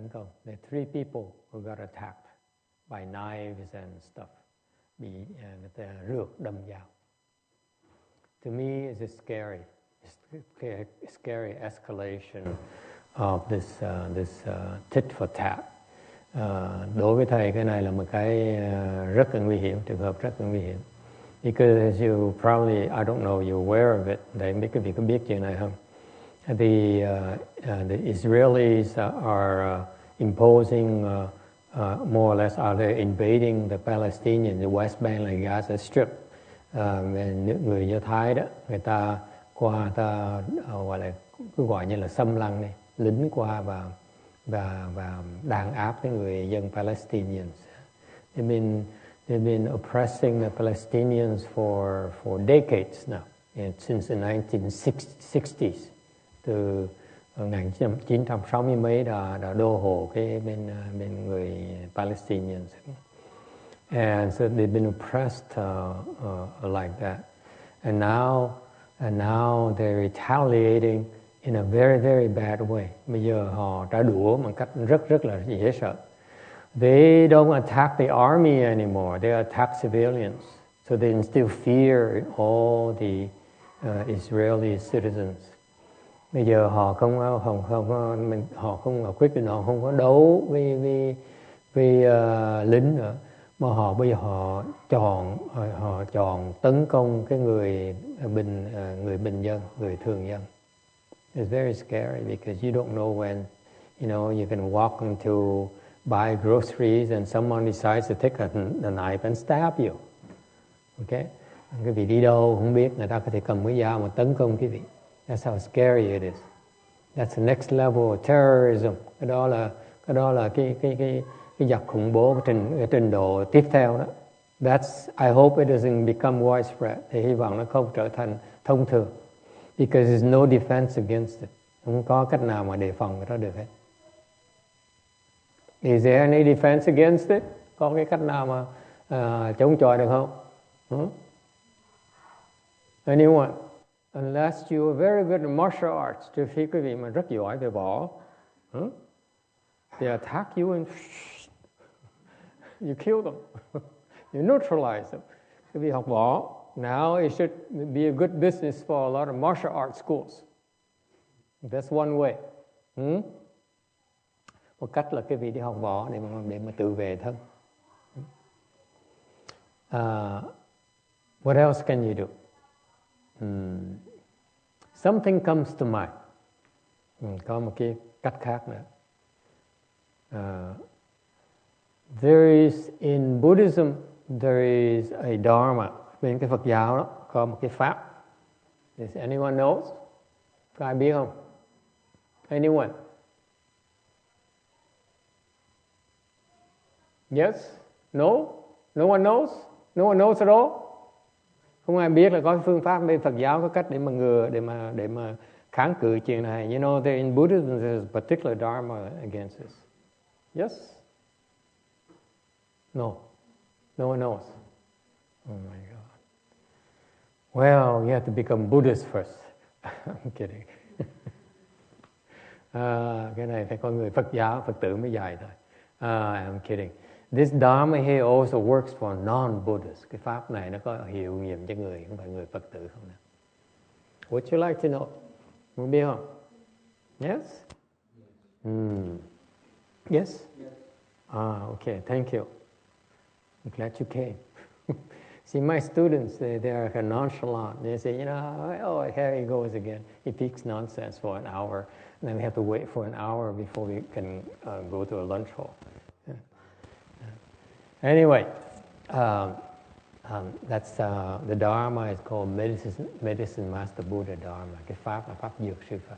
tấn công. There are 3 people who got attacked by knives and stuff. Bị người ta rượt đâm vào. To me, it's scary. Scary escalation of this tit for tat. Đối với thầy, cái này là một cái rất là nguy hiểm, trường hợp rất là nguy hiểm. Because you probably, I don't know, you're aware of it. Thầy không biết quý vị có biết chuyện này không? The Israelis are imposing, more or less, are they invading the Palestinians, the West Bank, like Gaza Strip. Người Do Thái đó, người ta qua, ta gọi là cứ gọi như là xâm lăng này, lính qua và đàn áp cái người dân Palestinians. They've been oppressing the Palestinians for decades now, since the 1960s. Từ 1960 mấy đã đô hộ cái bên người Palestinians. And so they've been oppressed like that. And now they're retaliating in a very, very bad way. Bây giờ họ trả đũa một cách rất là dễ sợ. They don't attack the army anymore. They attack civilians. So they instill fear in all the Israeli citizens. Bây giờ họ không quyết định, họ không có đấu với lính nữa, mà bây giờ họ chọn tấn công cái người bình dân, người thường dân. It's very scary because you don't know when, you can walk into buy groceries and someone decides to take a knife and stab you. Okay? Quý vị đi đâu không biết, người ta có thể cầm cái dao mà tấn công quý vị. That's how scary it is. That's the next level of terrorism. Cái đó là cái giặc khủng bố, cái trình độ tiếp theo đó. I hope it doesn't become widespread. Thì hy vọng nó không trở thành thông thường. Because there's no defense against it. Không có cách nào mà đề phòng cái đó được hết. Is there any defense against it? Có cái cách nào mà chống chọi được không? Anyone? Unless you are very good at martial arts, trừ phi quý vị mà rất giỏi về võ. They attack you and you kill them. You neutralize them. Quý vị học võ. Now it should be a good business for a lot of martial arts schools. That's one way. Một cách là quý vị đi học võ để mà tự vệ thân. What else can you do? Something comes to mind. Có một cái cách khác nữa. In Buddhism, there is a Dharma. Bên cái Phật giáo đó, có một cái pháp. Does anyone knows? Có ai biết không? Anyone? Yes? No? No one knows? No one knows at all? Không ai biết là có phương pháp bên Phật giáo có cách để mà ngừa, để mà kháng cự chuyện này. You know, in Buddhism there's a particular dharma against this. Yes? No. No one knows. Oh my God. Well, you have to become Buddhist first. I'm kidding. Cái này phải có người Phật giáo, Phật tử mới dạy thôi. I'm kidding. This Dharma here also works for non-Buddhists. Cái pháp này nó có hiệu nghiệm cho người, không phải người Phật tử không nào. Would you like to know? Muốn biết không? Yes? Yes? Okay, thank you. I'm glad you came. See, my students, they are kind of nonchalant. They say, oh, here he goes again. He speaks nonsense for an hour. And then we have to wait for an hour before we can go to a lunch hall. Anyway, that's the Dharma is called Medicine Master Buddha Dharma. Cái pháp là pháp dược sư Phật.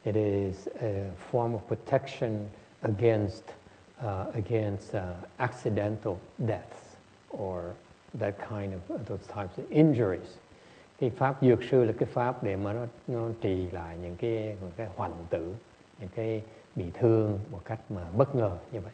It is a form of protection against accidental deaths or that kind of those types of injuries. Cái pháp dược sư là cái pháp để mà nó trị lại những cái hoành tử, những cái bị thương một cách mà bất ngờ như vậy.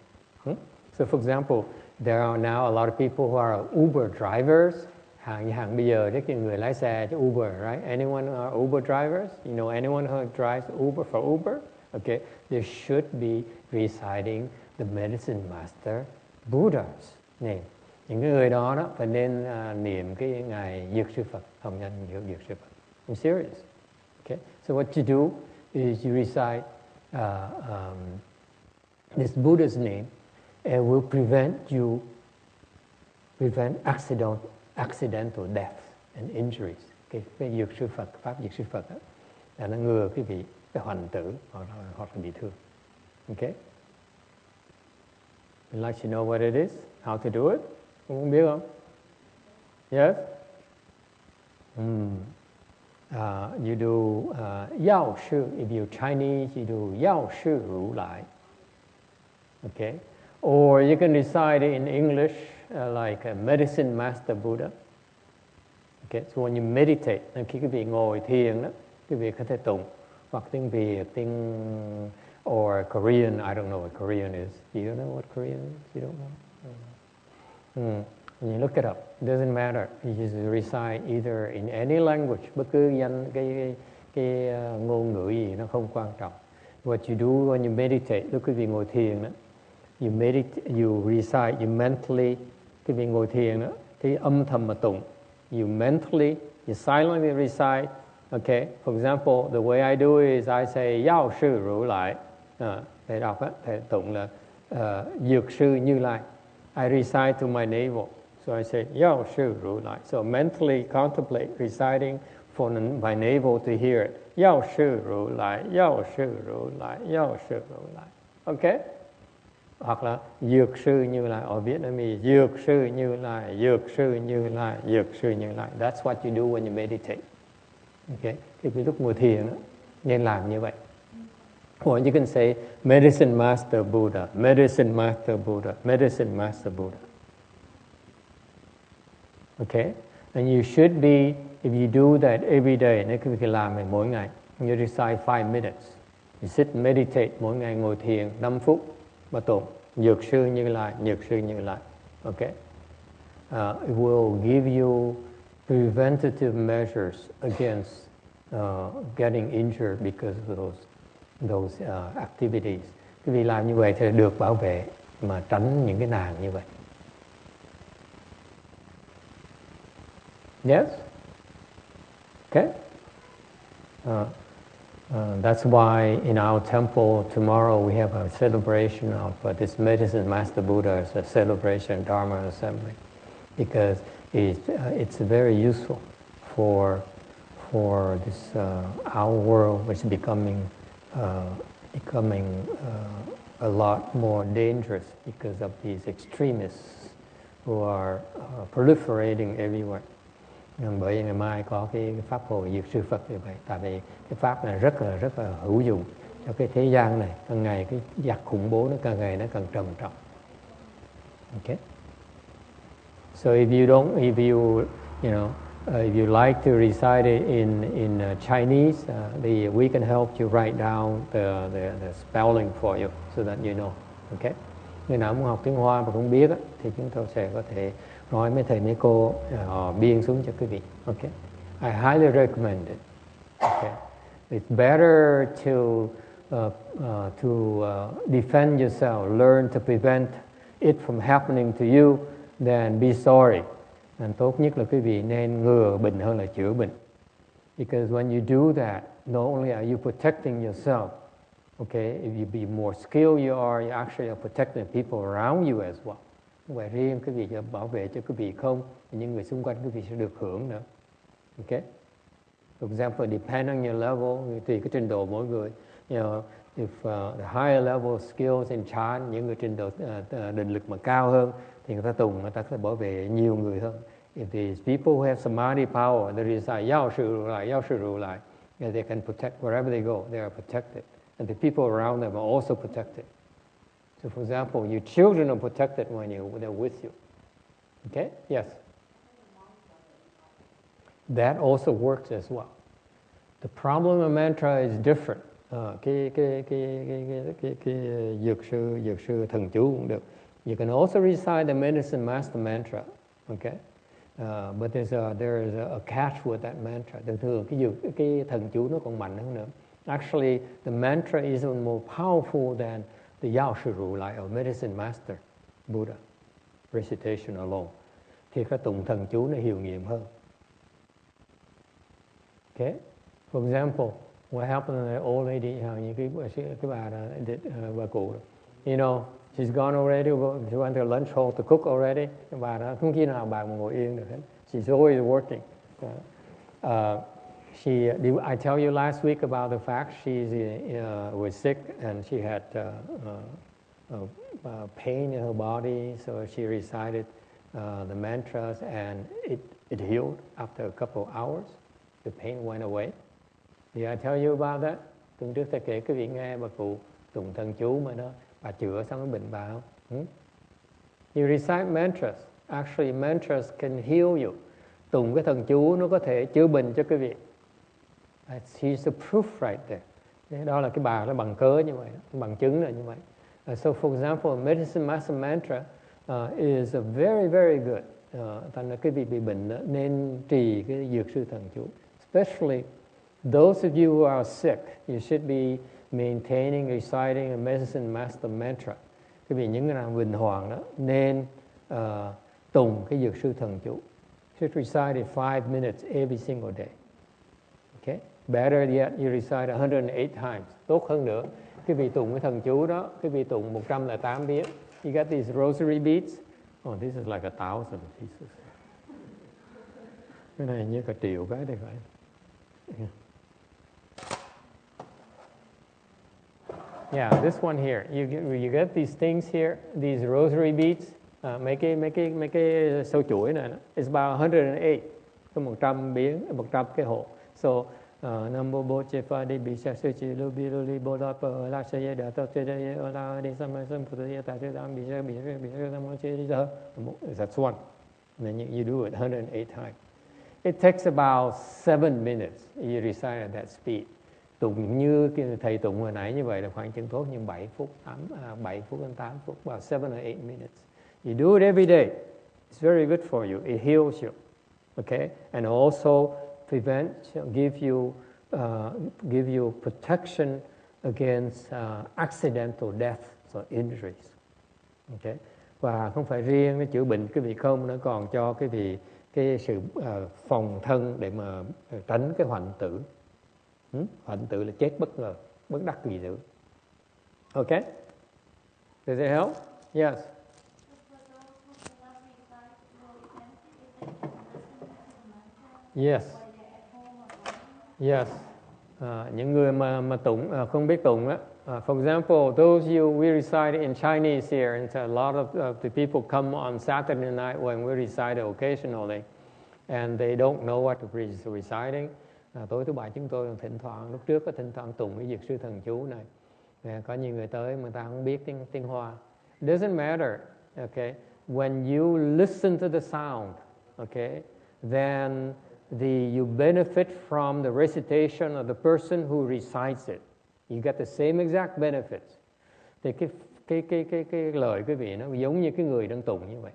So for example, there are now a lot of people who are Uber drivers. Hàng bây giờ rất nhiều người lái xe cho Uber, right? Anyone are Uber drivers? You know anyone who drives Uber for Uber? Okay, they should be reciting the medicine master Buddha's name. Những cái người đó đó phải nên niệm cái ngài Dược Sư Phật, hồng nhân Dược Sư Phật. I'm serious. Okay, so what you do is you recite this Buddha's name, and will prevent accidental death and injuries. Cái Dược Sư Phật, pháp Dược Sư Phật đó, là nó ngừa cái bị cái hoành tử hoặc là bị thương. Okay. Would like to know what it is, how to do it? Không biết không? Yes? You do Yao Shi. If you're Chinese, you do Yao Shi Ru Lai. Okay? Or you can recite it in English like a medicine master Buddha. Okay? So when you meditate, khi quý vị ngồi thiền đó, quý vị có thể tụng hoặc tiếng Việt, tiếng or Korean. I don't know what Korean is. Do you know what Korean is? You don't know? When you look it up, it doesn't matter. You just recite either in any language, bất cứ cái ngôn ngữ gì nó không quan trọng. What you do when you meditate, lúc quý vị ngồi thiền đó, you meditate, you recite, you mentally, quý vị ngồi thiền đó, thì âm thầm mà tụng. You mentally, you silently recite. Okay, for example, the way I do is I say Yao Sư Ru Lại. Thầy đọc á, thầy tụng là Dược Sư Như Lai. I recite to my navel. So I say Yao Sư Ru Lại. So mentally contemplate reciting for my navel to hear it. Yao Sư Ru Lại, Yao Sư Ru Lại, Yao Sư Ru Lại. Okay? Hoặc là Dược Sư Như Lai, or Vietnamese, Dược Sư Như Lai, Dược Sư Như Lai, Dược Sư Như Lai. That's what you do when you meditate. Okay? Thì lúc ngồi thiền đó, nên làm như vậy. Or you can say Medicine Master Buddha, Medicine Master Buddha, Medicine Master Buddha. Okay? And you should be, if you do that every day, nếu quý vị làm mỗi ngày, you recite 5 minutes. You sit and meditate, mỗi ngày ngồi thiền 5 phút, mà tụng Dược Sư Như Lai, Dược Sư Như Lai. Okay? It will give you preventative measures against getting injured because of those activities. Quý vị làm như vậy thì được bảo vệ mà tránh những cái nạn như vậy. Yes? Okay? That's why in our temple tomorrow we have a celebration of this medicine master Buddha as a celebration Dharma assembly, because it's very useful for this our world, which is becoming a lot more dangerous because of these extremists who are proliferating everywhere. Bởi vì ngày mai có cái pháp hội Dược Sư Phật như vậy, tại vì cái pháp này rất là hữu dụng cho cái thế gian này. Càng ngày cái giặc khủng bố nó càng ngày nó càng trầm trọng. Okay. So if you like to recite it in Chinese, we can help you write down the spelling for you so that you know. Okay. Người nào muốn học tiếng Hoa mà không biết thì chúng tôi sẽ có thể nói mấy thầy mấy cô biên xuống cho quý vị. Okay. I highly recommend it. Okay. It's better to defend yourself, learn to prevent it from happening to you than be sorry. And tốt nhất là quý vị nên ngừa bệnh hơn là chữa bệnh. Because when you do that, not only are you protecting yourself, okay, if you be more skilled you actually are protecting people around you as well. Không phải riêng quý vị bảo vệ cho quý vị không, những người xung quanh quý vị sẽ được hưởng nữa. Okay? For example, depend on your level, tùy cái trình độ mỗi người. You know, if the higher level skills in chant, những người trình độ định lực mà cao hơn, thì người ta tùng, người ta có thể bảo vệ nhiều người hơn. If these people who have samadhi power, they decide Yao Sư Ru Lai, Yao Sư Ru Lai, they can protect wherever they go, they are protected. And the people around them are also protected. So for example, your children are protected when they're with you. Okay? Yes? That also works as well. The problem of mantra is different. Cái dược sư thần chú cũng được. You can also recite the medicine master mantra. Okay? But there is a catch with that mantra. Thường cái thần chú nó còn mạnh hơn nữa. Actually, the mantra is even more powerful than the Yao Shi Ru, like a medicine master, Buddha, recitation alone. Thì cái tụng thần chú nó hiệu nghiệm hơn. Okay? For example, what happened to the old lady, những cái bà bà cụ đó. You know, she's gone already, she went to lunch hall to cook already. Bà đó không khi nào bà mà ngồi yên được hết. She's always working. Did I tell you last week about the fact she was sick and she had pain in her body, so she recited the mantras and it healed after a couple of hours. The pain went away. Did I tell you about that? Tuần trước ta kể quý vị nghe bà cụ tụng thần chú mà bà chữa xong cái bệnh bà không? You recite mantras. Actually, mantras can heal you. Tụng cái thần chú nó có thể chữa bệnh cho quý vị. Here's the proof right there. Đó là cái bà nó bằng cớ như vậy, bằng chứng là như vậy. So for example, medicine master mantra is a very, very good. Thành ra quý vị bị bệnh đó, nên trì cái dược sư thần chú. Especially those of you who are sick, you should be maintaining, reciting a medicine master mantra. Quý vị những người nào bình hoàng đó nên tụng cái dược sư thần chú. Should recite it 5 minutes every single day. Okay? Better yet, you recite 108 times. Tốt hơn nữa, quý vị tụng cái thần chú đó, quý vị tụng 108 biến. You got these rosary beads. Oh, this is like 1,000 pieces. Cái này như cả triệu cái đây phải. Yeah, this one here. You get these things here, these rosary beads. Mấy cái sâu chuỗi này. It's about 108. Có 100 biến, 100 cái hộ. So Nam mô Bồ Chế Phật Đi Bì Sa Sư Chi Lô Bì Lô Lì Bồ Đà Phật La Sa Yê Đà Tát Chế Đà Yê Ô La Đi Sa Ma Sam Phật Yê Tà Chế Đàm Bì Sa Bì Sa Bì Sa Nam Mô Chế Đi Sa. That's one. And then you do it 108 times. It takes about 7 minutes. You recite at that speed. Tụng như thầy tụng hồi nãy như vậy là khoảng chừng tốt như 7 phút đến 8 phút. About 7 or 8 minutes. You do it every day. It's very good for you. It heals you. Okay? And also give you protection against accidental deaths or injuries. Okay? Và không phải riêng cái chữa bệnh cái vị không, nó còn cho cái vị cái sự phòng thân để mà tránh cái hoạnh tử. Hoạnh tử là chết bất ngờ, bất đắc kỳ tử. Okay? Does it help? Yes. Yes. Yes. Những người mà tụng không biết tụng á. For example, those we recite in Chinese here, and a lot of the people come on Saturday night when we recite occasionally, and they don't know what to reciting. Tối thứ bảy chúng tôi thỉnh thoảng, lúc trước có thỉnh thoảng tụng cái dược sư thần chú này. Có nhiều người tới mà ta không biết tiếng Hoa. It doesn't matter. Okay? When you listen to the sound, okay, then you benefit from the recitation of the person who recites it. You get the same exact benefits. Thì cái lời quý vị nó giống như cái người đang tụng như vậy.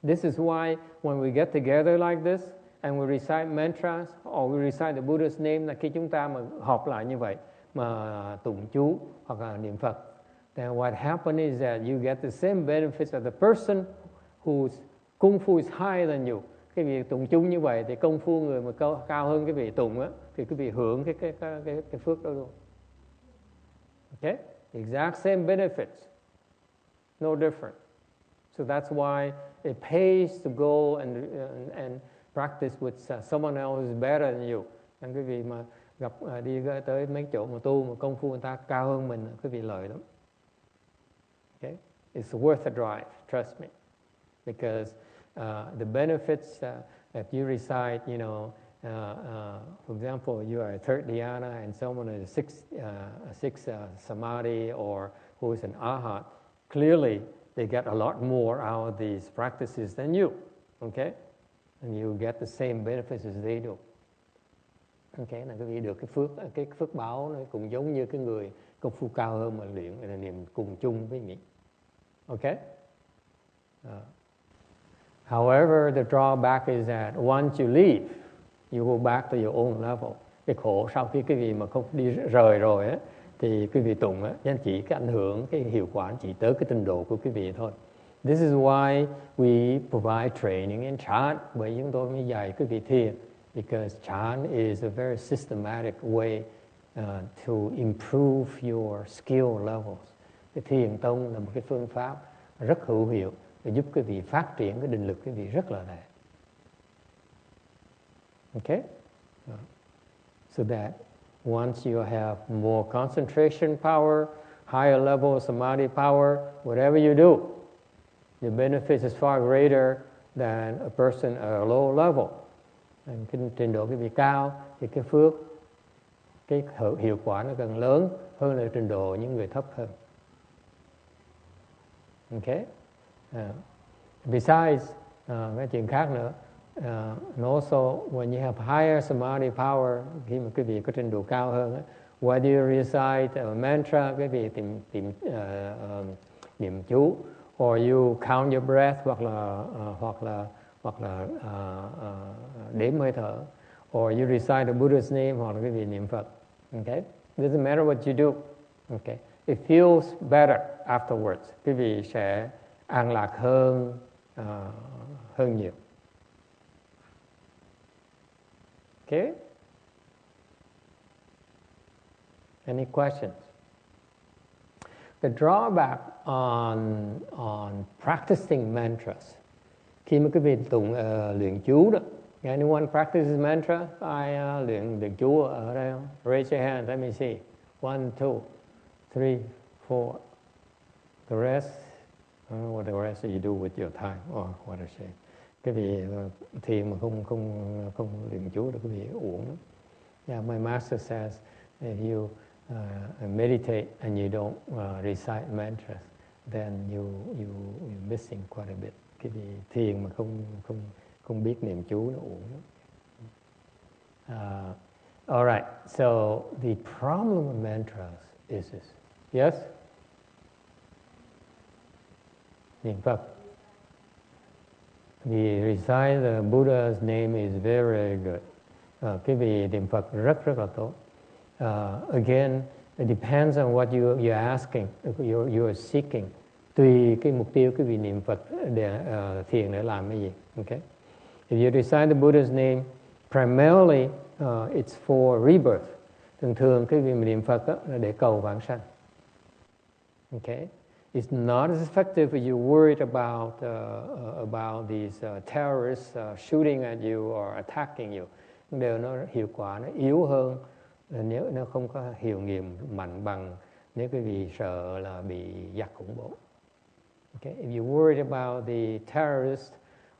This is why when we get together like this and we recite mantras or we recite the Buddha's name, là khi chúng ta mà họp lại như vậy mà tụng chú hoặc là niệm Phật, then what happens is that you get the same benefits of the person whose kung fu is higher than you. Cái việc tụng chung như vậy thì công phu người mà cao hơn cái vị tụng á, thì cái vị hưởng cái phước đó luôn. Okay? Exact same benefits. No different. So that's why it pays to go and practice with someone else who's better than you. Nên quý vị mà đi tới mấy chỗ mà tu mà công phu người ta cao hơn mình, quý vị lợi lắm. Okay? It's worth a drive, trust me. Because the benefits if you recite, you know, for example, you are a third dhyana and someone is a sixth samadhi or who is an arhat, clearly they get a lot more out of these practices than you, okay? And you get the same benefits as they do. Okay, là quý vị được cái phước báo nó cũng giống như cái người công phu cao hơn mà luyện là niệm cùng chung với mình. Okay? However, the drawback is that once you leave, you go back to your own level. cái khổ sau khi quý vị mà không đi rời rồi á, thì quý vị tụng á, anh chỉ cái ảnh hưởng, cái hiệu quả chỉ tới cái trình độ của quý vị thôi. This is why we provide training in chant, bởi chúng tôi mới dạy quý vị thiền, because chant is a very systematic way to improve your skill levels. Cái thiền tông là một cái phương pháp rất hữu hiệu để giúp quý vị phát triển cái định lực quý vị rất là đẹp. Okay? So that once you have more concentration power, higher level of samadhi power, whatever you do, the benefit is far greater than a person at a low level. Cái trình độ quý vị cao thì cái phước, cái hiệu quả nó càng lớn hơn là trình độ những người thấp hơn. Okay? Besides, cái chuyện khác nữa, and also when you have higher samadhi power, khi mà quý vị có trình độ cao hơn, whether you recite a mantra, quý vị tìm niệm chú, or you count your breath, hoặc là đếm hơi thở, or you recite the Buddha's name, hoặc là quý vị niệm Phật. Okay? Doesn't matter what you do. Okay? It feels better afterwards. Quý vị sẽ an lạc hơn nhiều. Okay? Any questions? The drawback on practicing mantras. Khi mà quý vị tụng luyện chú đó, anyone practices mantra? Ai luyện chú ở đây không? Raise your hand, let me see. 1, 2, 3, 4. The rest, I don't know what the rest you do with your time. Oh, what a shame. Cái vị thiền mà không luyện chú được, cái vị uổng lắm. Yeah, my master says if you meditate and you don't recite mantras, then you're missing quite a bit. Cái vị thiền mà không biết niệm chú nó uổng lắm. All right. So the problem with mantras is this. Yes. Niệm Phật. The recite the Buddha's name is very good. Cái vị niệm Phật rất là tốt. Again, it depends on what you're asking, you're seeking. Tùy cái mục tiêu cái vị niệm Phật để thiền để làm cái gì. Okay? If you recite the Buddha's name, primarily it's for rebirth. Thường cái vị niệm Phật là để cầu vãng sanh. Okay? It's not as effective if you're worried about these terrorists shooting at you or attacking you. Đều nó hiệu quả nó yếu hơn nếu nó không có hiệu nghiệm mạnh bằng nếu quý vị sợ là bị giặc khủng bố. Okay? If you're worried about the terrorists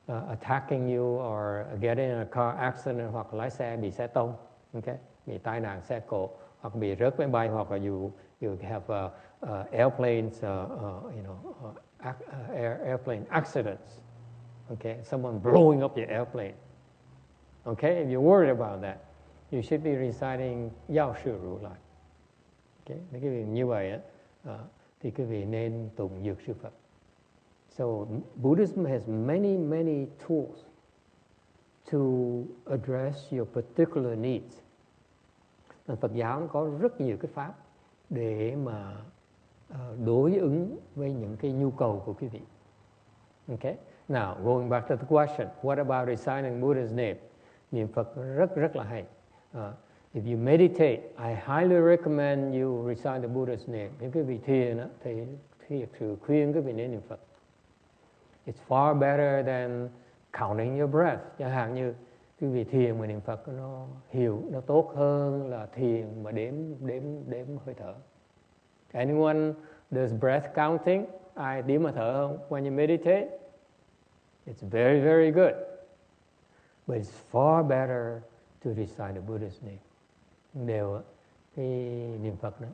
attacking you or getting in a car accident, hoặc lái xe bị xe tông, okay? Bị tai nạn xe cộ, hoặc bị rớt máy bay, hoặc là you have airplanes, airplane accidents. Okay, someone blowing up your airplane. Okay, if you're worried about that, you should be reciting Yao Shi Ru Lai. Okay, nếu quý vị như vậy thì quý vị nên tụng Dược Sư Phật. So Buddhism has many tools to address your particular needs. Phật giáo nó có rất nhiều cái pháp để mà đối ứng với những cái nhu cầu của quý vị. Okay? Now, going back to the question, what about reciting Buddha's name? Niệm Phật rất là hay. If you meditate, I highly recommend you recite the Buddha's name. Nếu quý vị thiền thì khuyên quý vị nên niệm Phật. It's far better than counting your breath. Chẳng hạn như quý vị thiền mà niệm Phật nó tốt hơn là thiền mà đếm hơi thở. Anyone does breath counting? Ai đếm hơi thở không? When you meditate, it's very good. But it's far better to recite the Buddha's name. Đều cái niệm Phật đó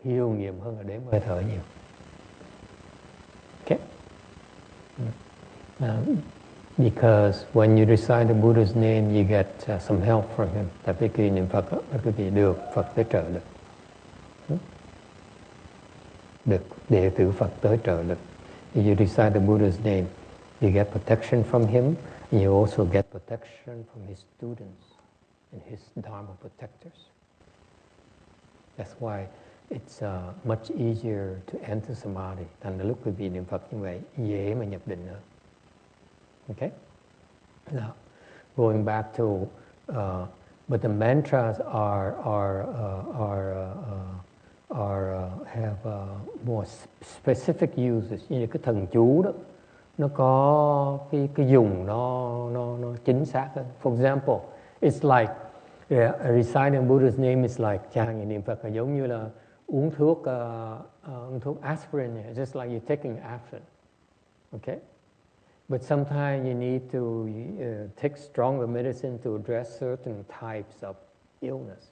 hiệu nghiệm hơn là đếm hơi thở nhiều. Okay. Because when you recite the Buddha's name, you get some help from him. Tại vì khi niệm Phật, quý vị được Phật tới trợ lực. Được đệ tử Phật tới trợ lực. If you recite the Buddha's name, you get protection from him, and you also get protection from his students. and his Dharma protectors. That's why it's much easier to enter samadhi. Thành ra lúc quý vị niệm Phật như vậy dễ mà nhập định hơn. Okay? Now, going back to, but the mantras have more specific uses. Như cái thần chú đó, nó có cái dùng nó chính xác hơn. For example, it's like reciting Buddha's name is like chant niệm Phật là giống như là uống thuốc aspirin, just like you're taking aspirin. Okay? But sometimes you need to take stronger medicine to address certain types of illness.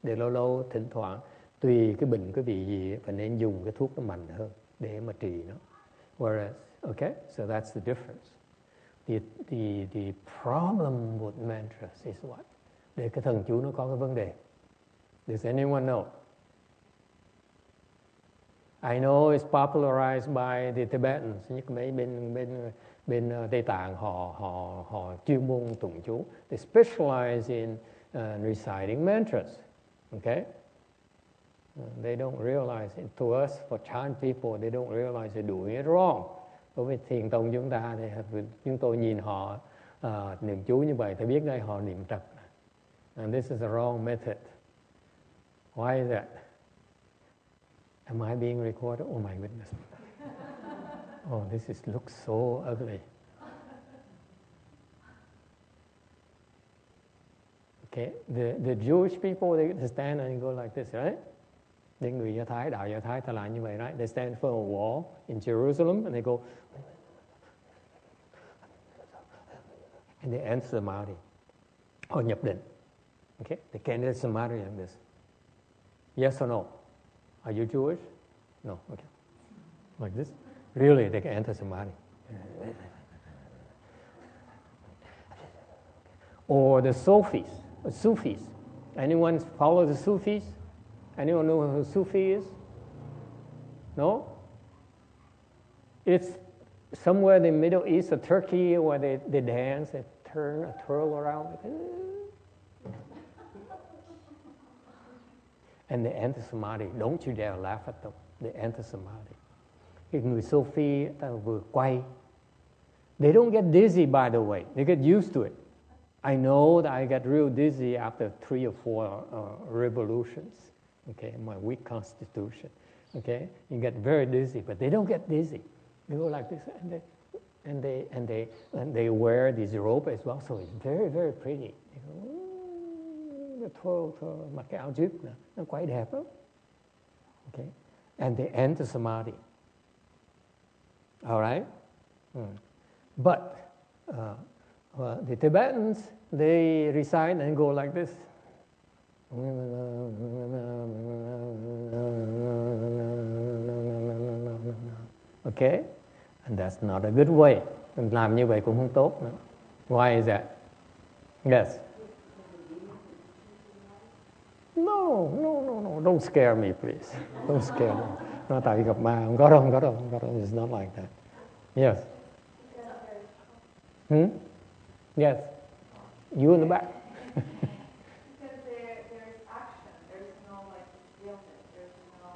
Để lâu thỉnh thoảng tùy cái bệnh cái vị gì phải nên dùng cái thuốc nó mạnh hơn để mà trị nó. Whereas, okay, so that's the difference. The problem with mantras is what? Để cái thần chú nó có cái vấn đề. Does anyone know? I know it's popularized by the Tibetans. Mấy bên Tây Tạng họ chuyên môn tụng chú. They specialize in reciting mantras. Okay? They don't realize it. To us, for Chan people, they don't realize they're doing it wrong. Đối với thiền tông chúng ta thì chúng tôi nhìn họ niệm chú như vậy, thì biết ngay họ niệm trật. And this is a wrong method. Why is that? Am I being recorded? Oh my goodness. Oh, looks so ugly. Okay, the Jewish people, they stand and go like this, right? Những người Do Thái, đạo Do Thái ta làm như vậy, right? They stand for a wall in Jerusalem and they go, and they enter samadhi, or nhập định. Okay, they can enter samadhi like this. Yes or no? Are you Jewish? No. Okay. Like this? Really, they can enter samadhi. Or the Sufis. Anyone follow the Sufis? Anyone know who a Sufi is? No? It's somewhere in the Middle East of Turkey where they dance, they twirl around. And they enter samadhi. Don't you dare laugh at them. They enter samadhi. Cái người Sufi ta vừa quay. They don't get dizzy, by the way. They get used to it. I know that I get real dizzy after 3 or 4 revolutions. Okay, my weak constitution. Okay, you get very dizzy, but they don't get dizzy. They go like this, and they wear these robes as well, so it's very, very pretty. Thô mặc cái áo zip nó quite đẹp lắm. Okay, and they enter samadhi. All right, but the Tibetans, they recite and go like this. Okay, and that's not a good way. Làm như vậy cũng không tốt nữa. Why is that? Yes. No, don't scare me, please. Don't scare me. Nó tại gặp ma, không có đâu. It's not like that. Yes. Yes. You in the back. Because there's action. There's no stillness. There's no,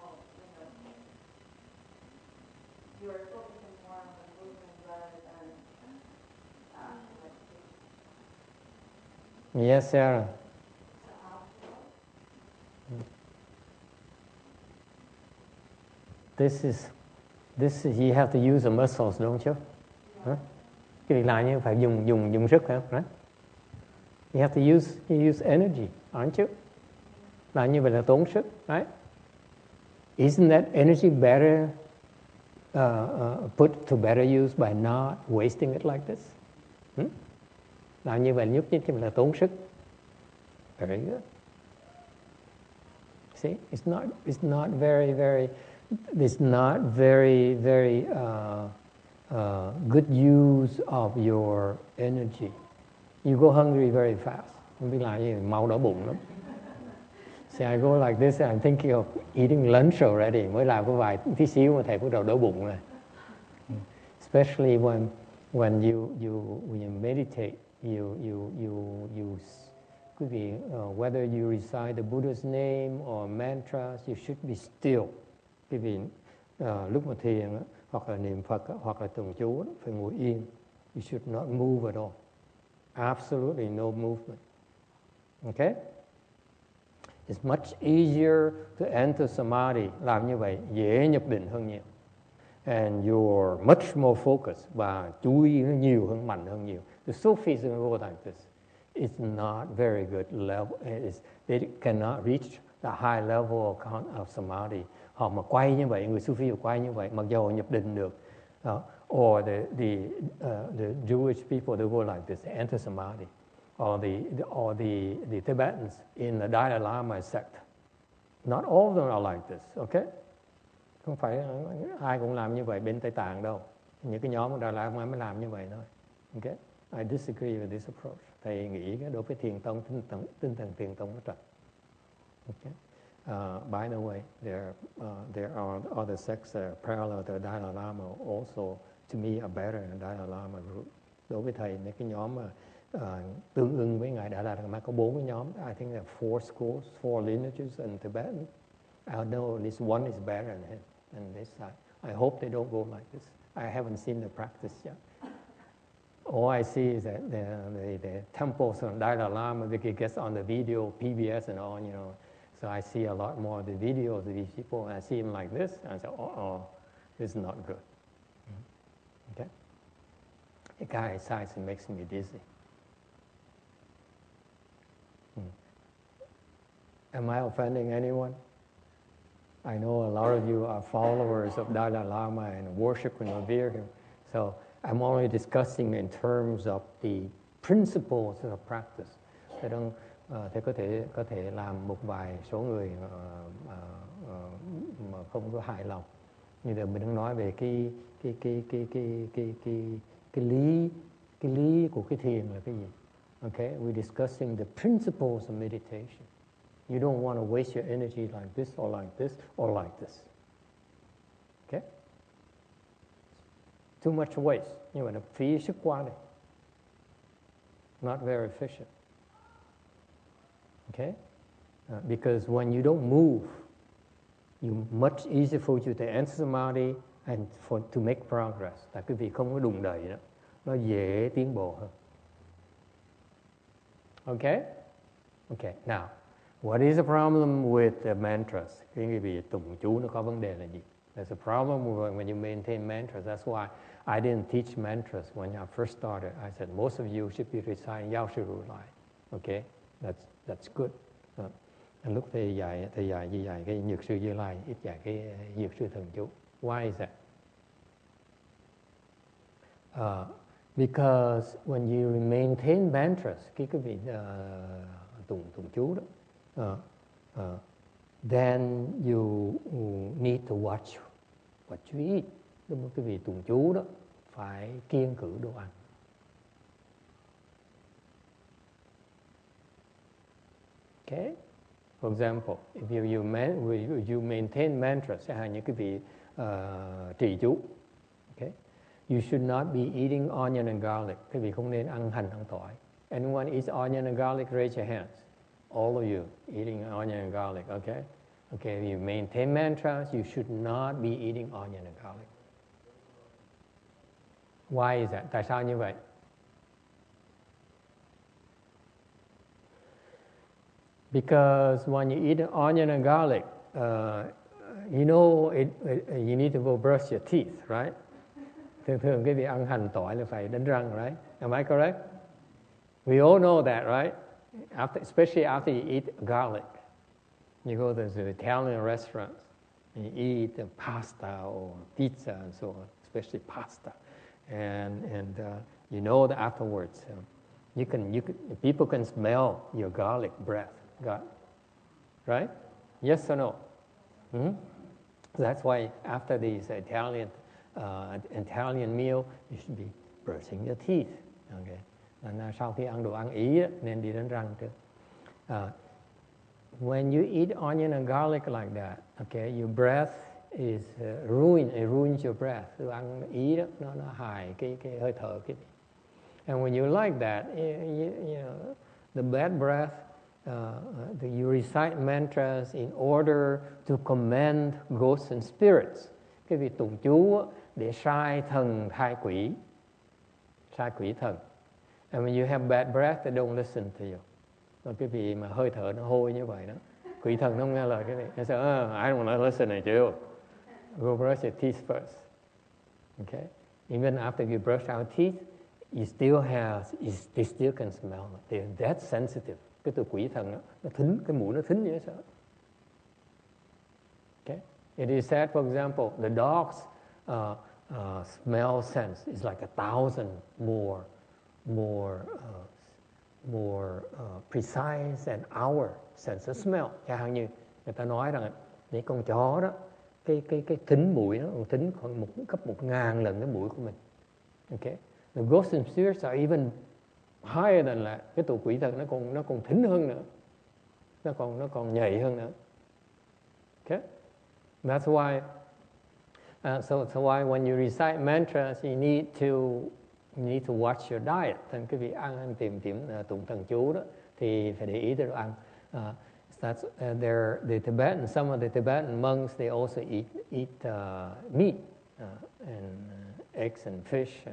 you're focusing more on the movement rather than meditation. Yes, Sarah. This is you have to use the muscles, don't you? Huh? Cái việc làm như phải dùng sức, phải không? Right? You have to use energy, aren't you? Làm như vậy là tốn sức, right? Isn't that energy better put to better use by not wasting it like this? Làm như vậy nhúc nhích thì là tốn sức. Very good. See, it's not very good use of your energy. You go hungry very fast. Không biết là gì, mau đói bụng lắm. See, I go like this, I'm thinking of eating lunch already. Mới làm có vài tí xíu mà thầy bắt đầu đói bụng rồi. Especially when you meditate, quý vị, whether you recite the Buddha's name or mantras, you should be still. Quý vị lúc mà thiền hoặc là niệm Phật hoặc là tụng chú phải ngồi yên. You should not move at all. Absolutely no movement. Okay? It's much easier to enter samadhi. Làm như vậy dễ nhập định hơn nhiều. And you're much more focused và chú ý nó nhiều hơn, mạnh hơn nhiều. The Sufis go like this. It's not very good level. They cannot reach the high level of samadhi. Họ mà quay như vậy, người Sufi quay như vậy, mặc dù họ nhập định được. Or the Jewish people, they go like this, they enter samadhi. Or the Tibetans in the Dalai Lama sect. Not all of them are like this, okay? Không phải ai cũng làm như vậy bên Tây Tạng đâu. Những cái nhóm của Dalai Lama mới làm như vậy thôi. Okay? I disagree with this approach. Thầy nghĩ đối với thiền tông, tinh thần thiền tông nó trật. Okay? By the way, there are other sects parallel to Dalai Lama also, to me, are better than Dalai Lama group. Đối với thầy, mấy cái nhóm mà tương ưng với Ngài Dalai Lama có 4 cái nhóm. I think there are 4 schools, 4 lineages in Tibet. I know at least one is better than him on this side. I hope they don't go like this. I haven't seen the practice yet. All I see is that the temples of Dalai Lama, because it gets on the video, PBS and all, you know. So I see a lot more of the videos of these people, and I see them like this, and I say, this is not good. Okay? The guy size makes me dizzy. Am I offending anyone? I know a lot of you are followers of Dalai Lama and worship and revere him. So I'm only discussing in terms of the principles of practice. Thế có thể làm một vài số người mà không có hài lòng. Như là mình đang nói về cái lý của cái thiền là cái gì? Okay, we're discussing the principles of meditation. You don't want to waste your energy like this or like this or like this. Okay? Too much waste. Như vậy là phí sức quá này. Not very efficient. Okay? Because when you don't move, it's much easier for you to enter samadhi and to make progress. Tại quý vị không có đụng đẩy đó. Nó dễ tiến bộ hơn. Okay? Okay, now, what is the problem with the mantras? Cái vị tụng chú nó có vấn đề là gì? There's a problem when you maintain mantras. That's why I didn't teach mantras when I first started. I said, most of you should be reciting Yao Sư Ru Lai. Okay? That's good. Lúc thầy dạy như vậy cái Nhược Sư Như Lai, ít dạy cái Nhược Sư Thần Chú. Why is that? Because when you maintain mantras, cái vị tụng chú đó, then you need to watch what you eat. Lúc mà cái vị tụng chú đó phải kiêng cữ đồ ăn. Okay? For example, if you maintain mantras, những cái vị trì chú, okay? You should not be eating onion and garlic. Cái vị không nên ăn hành, ăn tỏi. Anyone eats onion and garlic? Raise your hands. All of you eating onion and garlic, okay? Okay, if you maintain mantras, you should not be eating onion and garlic. Why is that? Tại sao như vậy? Because when you eat onion and garlic, you know you need to go brush your teeth, right? Thường cái việc ăn hành tỏi là phải đánh răng, right? Am I correct? We all know that, right? Especially after you eat garlic. You go to the Italian restaurants and you eat pasta or pizza and so on, especially pasta. And you know that afterwards, people can smell your garlic breath. Right? Yes or no? Mm-hmm. That's why after this Italian meal, you should be brushing your teeth. Okay. And sau khi ăn đồ ăn Ý nên đi đánh răng trước. When you eat onion and garlic like that, okay, your breath is ruined. It ruins your breath. Đồ ăn Ý đó, nó hại cái hơi thở cái. And when you like that, The bad breath, you recite mantras in order to command ghosts and spirits. Cái việc tụng chú để sai thần thai quỷ thần. And when you have bad breath, they don't listen to you. Và cái vị mà hơi thở nó hôi như vậy đó, quỷ thần không nghe lời cái vị. They say, I don't want to listen to you. Go brush your teeth first. Okay? Even after you brush our teeth, they still can smell it. They're that sensitive. Cái tụi quỷ thần đó, nó thính, cái mũi nó thính vậy sao? Okay? It is said, for example, the dog's smell sense is like 1,000 more precise than our sense of smell. Chẳng hạn như người ta nói rằng những con chó đó, cái thính mũi nó còn thính khoảng gấp 1,000 lần cái mũi của mình. Okay? The ghosts and spirits are even higher than that. Cái tụi quỷ thần nó còn thính hơn nữa, nó còn nhạy hơn nữa. Okay? That's why. So why when you recite mantras, you need to watch your diet. Thành cái việc ăn tìm tụng thần chú đó thì phải để ý tới đồ ăn. The Tibetan, some of the Tibetan monks, they also eat meat and eggs and fish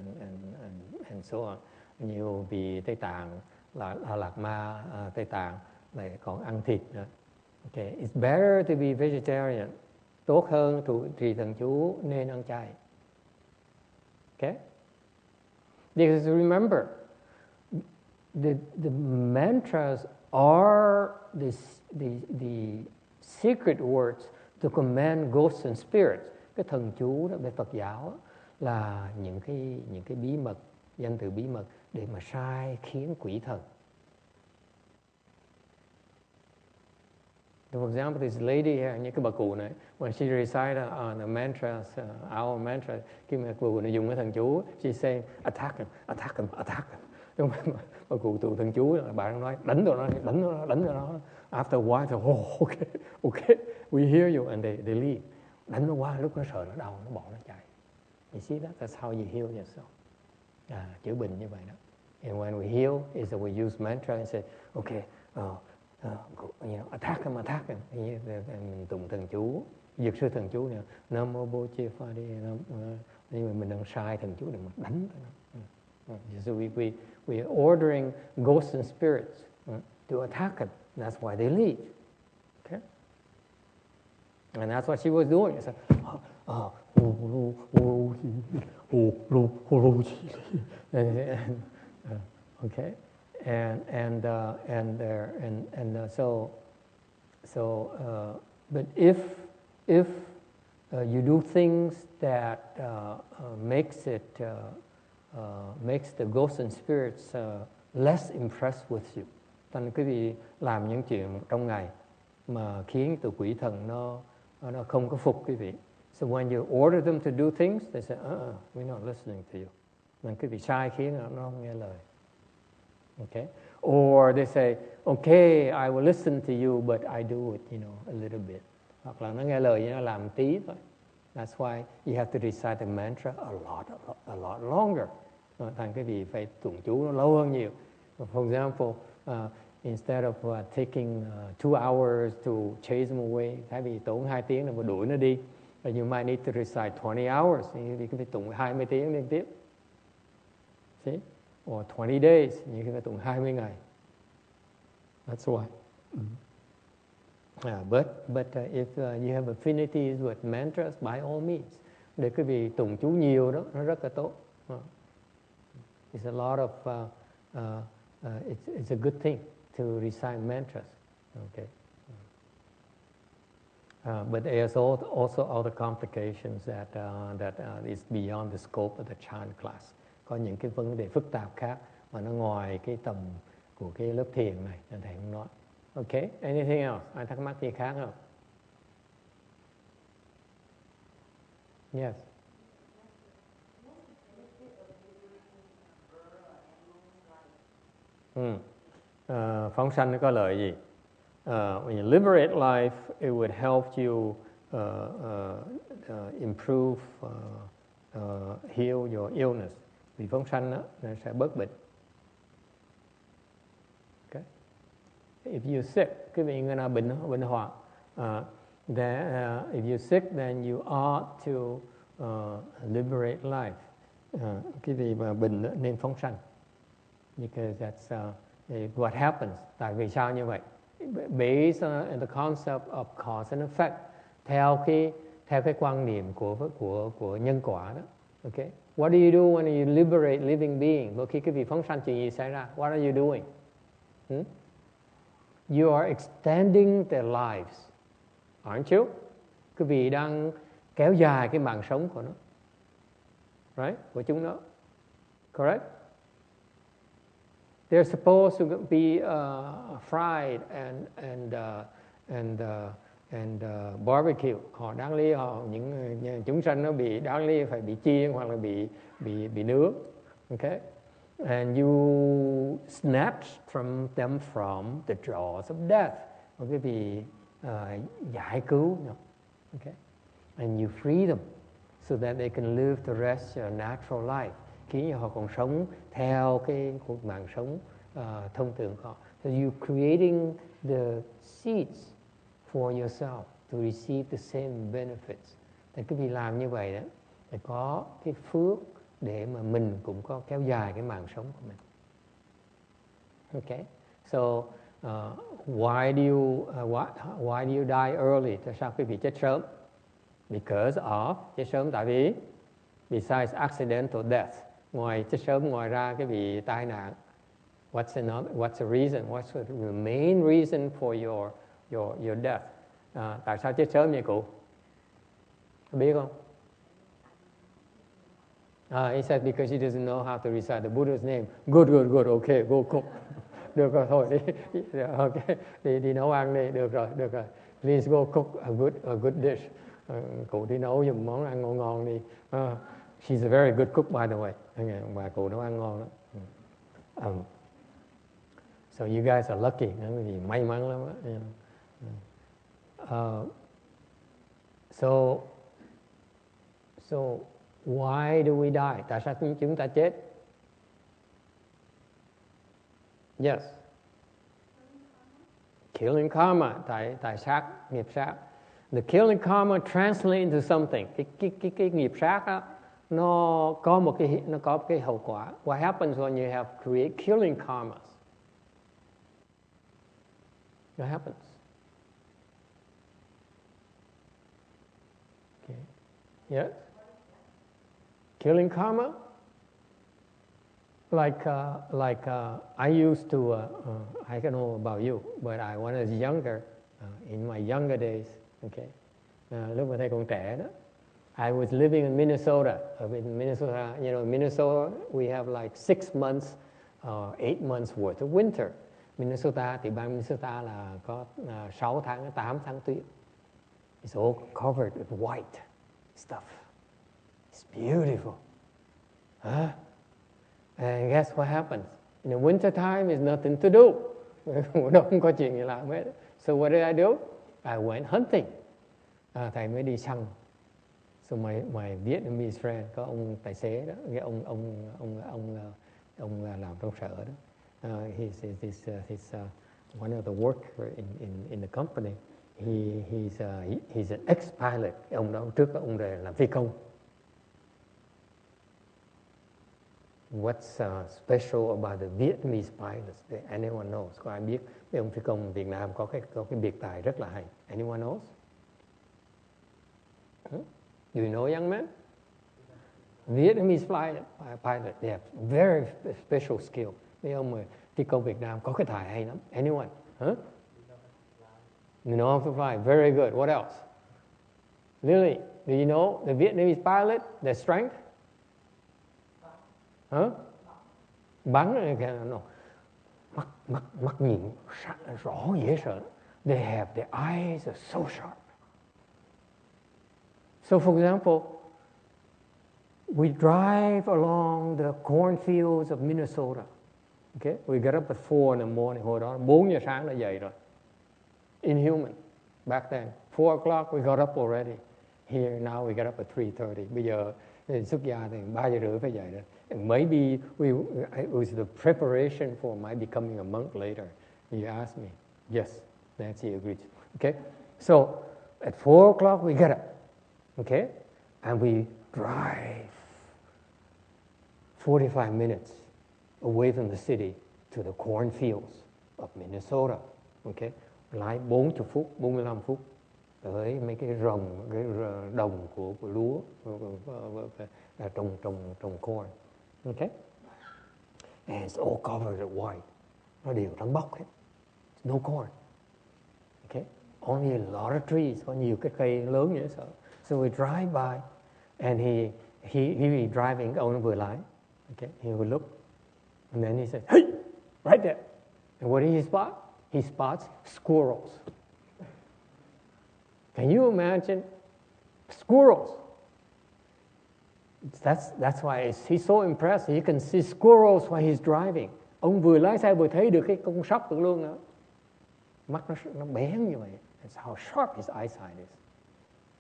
and so on. Nhiều vì Tây Tạng là Lạt Ma Tây Tạng lại còn ăn thịt nữa. Okay, it's better to be vegetarian. Tốt hơn trì thần chú nên ăn chay. Okay? Because remember, the mantras are the secret words to command ghosts and spirits. Cái thần chú đó về Phật giáo là những cái bí mật, danh từ bí mật để mà sai khiến quỷ thần. For example, this lady here, như cái bà cụ này, when she recited the mantras, our mantra, khi mà cụ này dùng cái thần chú, she say attack him. Đúng không? Bà cụ tụng thần chú là bạn nói đánh tụi nó. After a while, they okay, we hear you, and they leave. Đánh nó qua, lúc nó sợ nó đau, nó bỏ nó chạy. You see that? That's how you heal yourself. Chữa bệnh như vậy đó. And when we heal, is that we use mantra and say, okay, attack him. Mình tụng thần chú, dược sư thần chú này, Nam Mô Bố Chia Pha Đi, nhưng mà mình đang sai thần chú để mình đánh nó. So we are ordering ghosts and spirits to attack him. That's why they leave. Okay? And that's what she was doing. It's like, okay. But if you do things that makes the ghosts and spirits less impressed with you, thành quý vị làm những chuyện trong ngày mà khiến tụi quỷ thần nó không có phục quý vị. So when you order them to do things, they say, we're not listening to you. Nên quý vị sai khiến nó không nghe lời. Okay? Or they say, okay, I will listen to you, but I do it, a little bit. Hoặc là nó nghe lời nhưng nó làm tí thôi. That's why you have to recite the mantra a lot longer. Thành cái vị phải tụng chú nó lâu hơn nhiều. For example, instead of taking 2 hours to chase them away, thay vì tốn 2 tiếng để mà đuổi nó đi, you might need to recite 20 hours. Thì phải tụng 20 tiếng liên tiếp. See? Or 20 days, you can tụng 20 ngày. That's why. But if you have affinities with mantras, by all means, để cái vị tụng chú nhiều đó, nó rất là tốt. It's a lot of, it's a good thing to recite mantras. Okay. But there's also other complications that is beyond the scope of the chant class. Có những cái vấn đề phức tạp khác mà nó ngoài cái tầm của cái lớp thiền này, nên thầy không nói. Okay, anything else? Ai thắc mắc gì khác không? Yes. Phóng sanh nó có lợi gì? When you liberate life, it would help you improve, heal your illness. Vì phóng sanh đó, nó sẽ bớt bệnh. Okay. if you're sick, quý vị người nào bệnh hoạn, if you're sick, then you ought to liberate life. Cái gì mà bệnh nên phóng sanh. Because that's what happens. Tại vì sao như vậy? Based on the concept of cause and effect. Theo cái quan niệm của nhân quả đó. Okay. What do you do when you liberate living being? Mỗi khi cái vị phóng sanh chuyện gì xảy ra? What are you doing? You are extending their lives. Aren't you? Quý vị đang kéo dài cái mạng sống của nó. Right? Của chúng nó. Correct? They're supposed to be fried and barbecue. Họ đáng lý những chúng sanh nó bị đáng lý phải bị chiên hoặc là bị nướng. Okay? And you snatch from them from the jaws of death. Một cái bị giải cứu. Okay? And you free them so that they can live the rest of their natural life. Khiến họ còn sống theo cái cuộc mạng sống thông thường của họ. So you're creating the seeds for yourself to receive the same benefits. Thì cái việc làm như vậy đó, để có cái phước để mà mình cũng có kéo dài cái mạng sống của mình. Okay, so why do you die early? Tại sao quý vị chết sớm? Because of chết sớm tại vì besides accidental death, ngoài chết sớm ngoài ra cái bị tai nạn. What's the reason? What's the main reason for your death? Tại sao chết sớm vậy cụ? Biết không? He said because he doesn't know how to recite the Buddha's name. Good. Okay, go cook. Được rồi, thôi đi. Okay, đi nấu ăn đi. Được rồi. Please go cook a good dish. Cụ đi nấu giùm món ăn ngon đi. She's a very good cook, by the way. Bà cụ nấu ăn ngon đó. So you guys are lucky. Vì may mắn lắm đó. So why do we die? Tại sao chúng ta chết? Yes. Killing karma. Tại sát, nghiệp sát. The killing karma translates into something. Cái nghiệp sát á, nó có cái hậu quả. What happens when you have create killing karmas? What happens? Okay. Yes. Killing karma? Like I used to, I don't know about you, but when I was younger, in my younger days, okay, lúc mà thầy còn trẻ đó, I was living in Minnesota. In Minnesota, Minnesota, we have like 6 months, 8 months worth of winter. Minnesota thì bang Minnesota là có 6 tháng, 8 tháng tuyết. It's all covered with white stuff. It's beautiful. And guess what happens? In the winter time, there's nothing to do. Không có chuyện gì làm hết. So what did I do? I went hunting. Thầy mới đi săn. So my Vietnamese friend, có ông tài xế đó, cái ông làm trong sở đó. He's one of the workers in the company. He's an ex-pilot. Ông đó trước đó ông làm phi công. What's special about the Vietnamese pilots that anyone knows? Có ai biết mấy ông phi công Việt Nam có cái biệt tài rất là hay? Anyone knows? Do you know, young man? Vietnamese pilot, they have very special skill. Mấy ông phi công Việt Nam có cái tài hay lắm. Anyone? You know how to fly? Very good. What else? Lily, do you know the Vietnamese pilot, their strength? Bắn no. Mắt nhìn rõ dễ sợ. They have their eyes are so sharp. So for example, we drive along the cornfields of Minnesota. Okay, we get up at 4 in the morning. Hồi đó 4 giờ sáng đã dậy rồi. Inhuman. Back then, 4 o'clock we got up already. Here now we get up at 3:30. Bây giờ xuất gia thì 3 giờ rưỡi phải dậy rồi. Maybe it was the preparation for my becoming a monk later. You ask me. Yes, Nancy agrees. Okay, so at 4 o'clock we get up, okay, and we drive 45 minutes away from the city to the cornfields of Minnesota, okay, lái 40 phút, 45 phút tới mấy cái đồng của lúa, trồng corn, okay, and it's all covered in white, nó đều trắng bóc hết, no corn. Okay, only a lot of trees, có nhiều cái cây lớn vậy sợ. So we drive by, and he driving, ông vừa lái. Okay, he would look, and then he said, "Hey, right there." And what did he spot? He spots squirrels. Can you imagine squirrels? That's why he's so impressed. He can see squirrels while he's driving. Ông vừa lái xe vừa thấy được cái con sóc được luôn đó. Mắt nó bén như vậy. That's how sharp his eyesight is.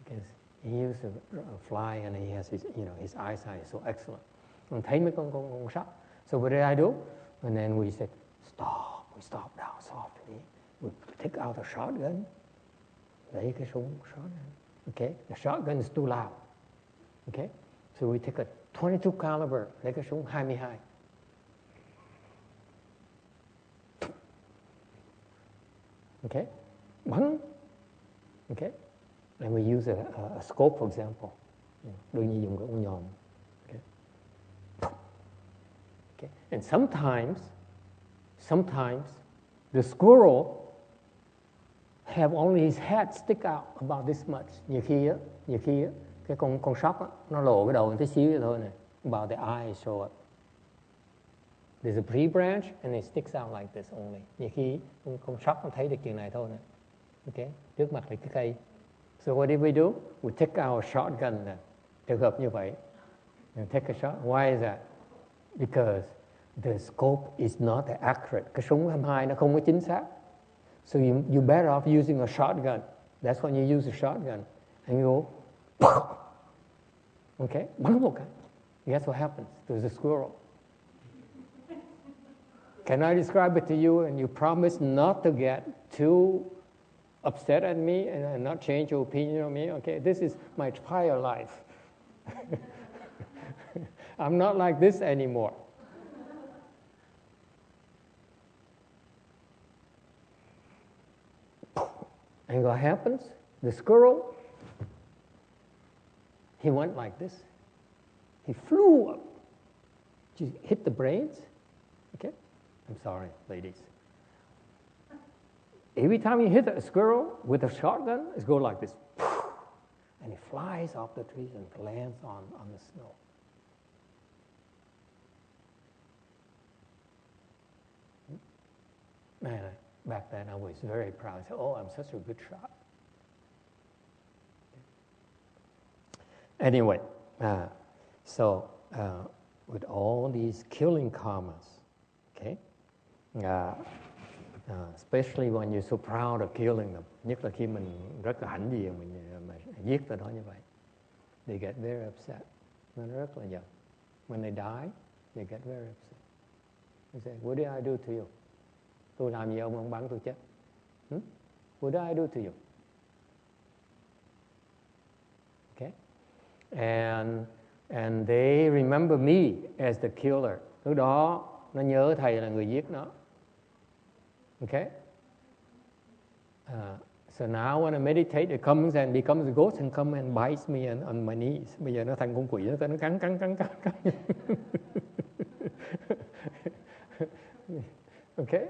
Because he used to fly and he has his eyesight is so excellent. Mình thấy mấy con sóc. So what did I do? And then we said, stop. We stop down softly. We take out a shotgun. Lấy cái súng shotgun. Okay, the shotgun is too loud. Okay, so we take a 22 caliber. Lấy cái súng 22. Okay, bắn. Okay, and we use a scope, for example. Đương nhiên dùng cái ống nhòm. Okay. Okay, and sometimes the squirrel have only his head stick out about this much. Nhiều khi cái con sóc á, nó lộ cái đầu tí xíu vậy thôi này. About the eyes show up. There's a tree branch and it sticks out like this only. Nhiều khi con sóc nó thấy được chuyện này thôi nè. Okay, trước mặt là cái cây. So what did we do? We take our shotgun then. Trường hợp như vậy. And take a shot. Why is that? Because the scope is not accurate. Cái súng 22 nó không có chính xác. So you better off using a shotgun. That's when you use a shotgun. And you go, okay, bắn một cái. Guess what happens? There's a squirrel. Can I describe it to you? And you promise not to get too upset at me and not change your opinion on me? Okay, this is my prior life. I'm not like this anymore. And what happens? The squirrel, he went like this. He flew up. Hit the brains. Okay? I'm sorry, ladies. Every time you hit a squirrel with a shotgun, it goes like this. And it flies off the trees and lands on the snow. Man, back then I was very proud. I said, oh, I'm such a good shot. Anyway, so with all these killing karmas, okay, especially when you're so proud of killing them, nhất là khi mình rất là hãnh diện mình giết tụi nó như vậy, they get very upset. Nó rất là giận. When they die, they get very upset. They say, what did I do to you? Tôi làm gì ông bắn tôi chết? What did I do to you? Okay, and they remember me as the killer. Lúc đó nó nhớ thầy là người giết nó. Okay. So now when I meditate, it comes and becomes a ghost and come and bites me on my knees. Bây giờ nó thành con quỷ, nó cắn. Okay.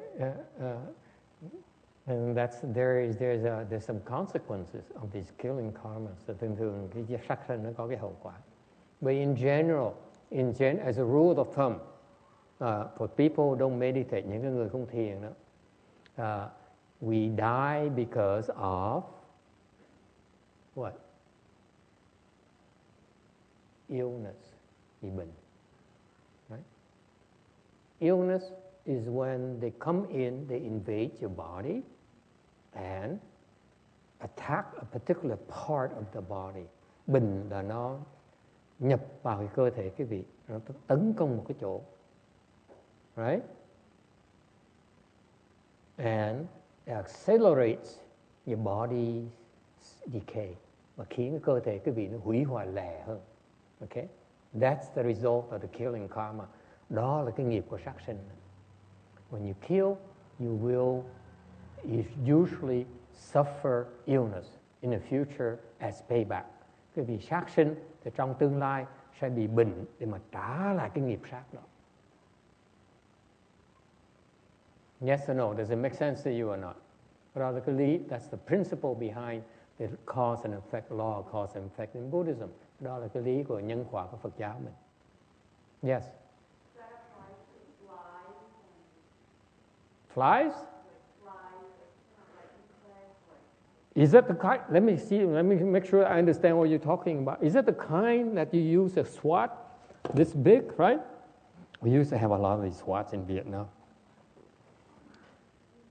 And there's some consequences of these killing karmas. So thường cái sát sinh nó có cái hậu quả. But in general, as a rule of thumb, for people who don't meditate, những cái người không thiền đó, we die because of what? Illness, bị bệnh. Right? Illness is when they come in, they invade your body and attack a particular part of the body. Bệnh là nó nhập vào cái cơ thể cái vị, nó tấn công một cái chỗ. Right? accelerates your body decay và khiến cái cơ thể quý vị nó hủy hoại lẹ hơn. Okay? That's the result of the killing karma. Đó là cái nghiệp của sát sinh. When you kill, you will usually suffer illness in the future as payback. Cái vì sát sinh thì trong tương lai sẽ bị bệnh để mà trả lại cái nghiệp sát đó. Yes or no? Does it make sense to you or not? Logically, that's the principle behind the cause and effect, law of cause and effect in Buddhism. Đó là cái lý của nhân quả của Phật giáo mình. Yes. Flies? Is that the kind? Let me see. Let me make sure I understand what you're talking about. Is that the kind that you use a swat this big, right? We used to have a lot of these swats in Vietnam,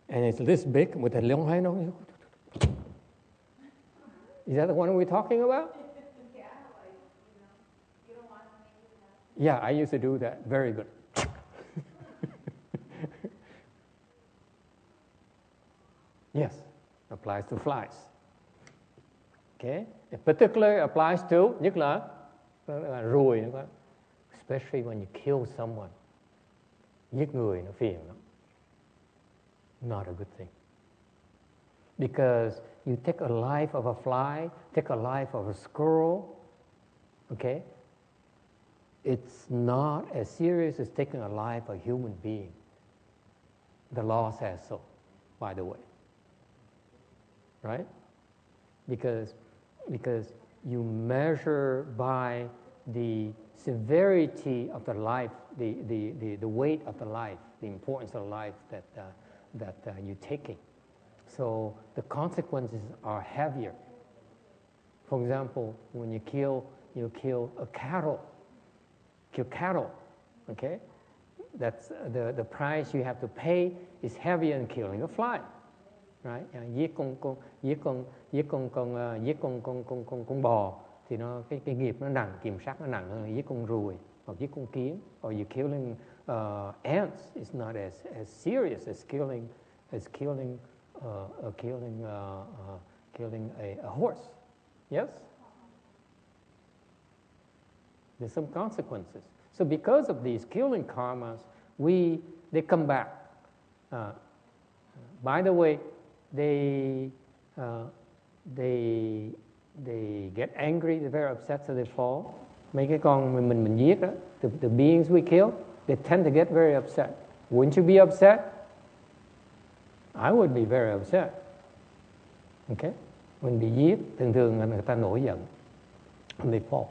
and it's this big with a long hand. Is that the one we're talking about? Yeah, I used to do that. Very good. Yes, applies to flies. Okay, it particularly applies to, nhất là ruồi nữa. Especially when you kill someone. Giết người nó phiền lắm. Not a good thing. Because you take a life of a fly, take a life of a squirrel, okay? It's not as serious as taking a life of a human being. The law says so, by the way. Right? Because you measure by the severity of the life, the weight of the life, the importance of life that you're taking. So the consequences are heavier. For example, when you kill a cattle, okay? That's the price you have to pay is heavier than killing a fly, right? Giết con bò thì nó cái nghiệp nó nặng, kiểm soát nó nặng hơn giết con ruồi hoặc giết con kiến. Or you killing ants is not as serious as killing a horse. Yes? There's some consequences. So because of these killing karmas, they come back. By the way, they get angry, they're very upset, so they fall. Mấy cái con mình giết đó, the beings we kill, they tend to get very upset. Wouldn't you be upset? I would be very upset. Okay? Mình bị giết, thường là người ta nổi giận. They fall.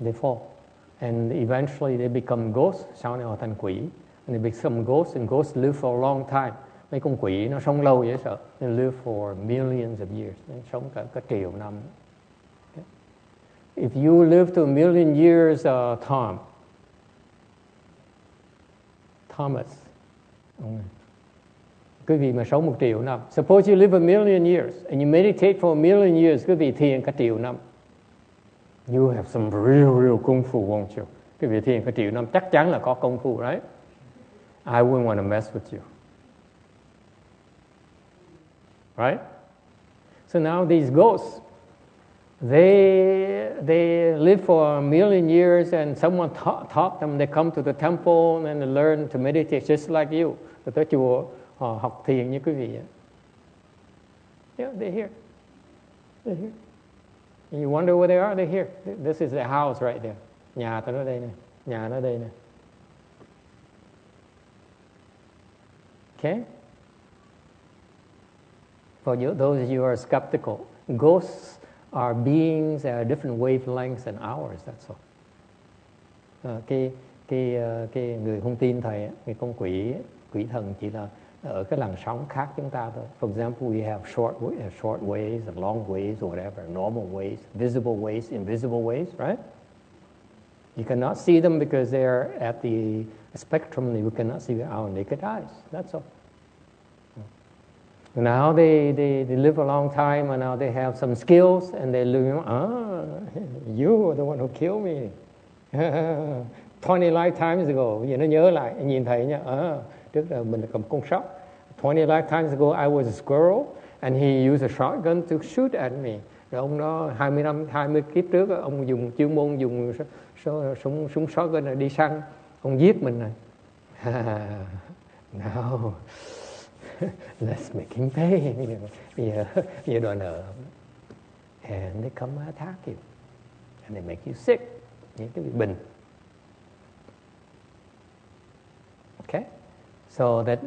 They fall. And eventually they become ghosts. Sau này họ thành quỷ. And they become ghosts, and ghosts live for a long time. Mấy con quỷ nó sống lâu dễ sợ. They live for millions of years. Nó sống cả triệu năm. Okay? If you live to a million years, Thomas, quý vị mà sống 1 triệu năm. Suppose you live a million years and you meditate for a million years, quý vị thiền cả triệu năm. You have some real công phu, won't you? Quý vị thiền cả triệu năm chắc chắn là có công phu, right? I wouldn't want to mess with you. Right? So now these ghosts, they live for a million years, and someone taught them. They come to the temple and they learn to meditate just like you. Rồi tới chùa họ học thiền như quý vị. Yeah, they're here. They're here. And you wonder where they are? They're here. This is their house right there. Nhà tao nó đây nè. Nhà nó đây nè. Okay? For those of you who are skeptical, ghosts are beings that are different wavelengths than ours, that's all. Cái người không tin thầy, cái con quỷ thần chỉ là ở cái làn sóng khác chúng ta thôi. For example, we have short waves and long waves or whatever, normal waves, visible waves, invisible waves, right? You cannot see them because they're at the spectrum that we cannot see with our naked eyes. That's all. Now they live a long time, and now they have some skills, and they live. You are the one who killed me 20 lifetimes ago. Vì nó nhớ lại, nhìn thấy nhá. Trước là mình cầm con sóc. 20 lifetimes ago, I was a squirrel, and he used a shotgun to shoot at me. Rồi ông đó 20 kiếp trước, ông dùng chuyên môn dùng súng shotgun này đi săn, ông giết mình này. No, let's make him pay. Bây giờ đòi nợ. And they come attack you, and they make you sick. Những cái bị bệnh. Okay, so that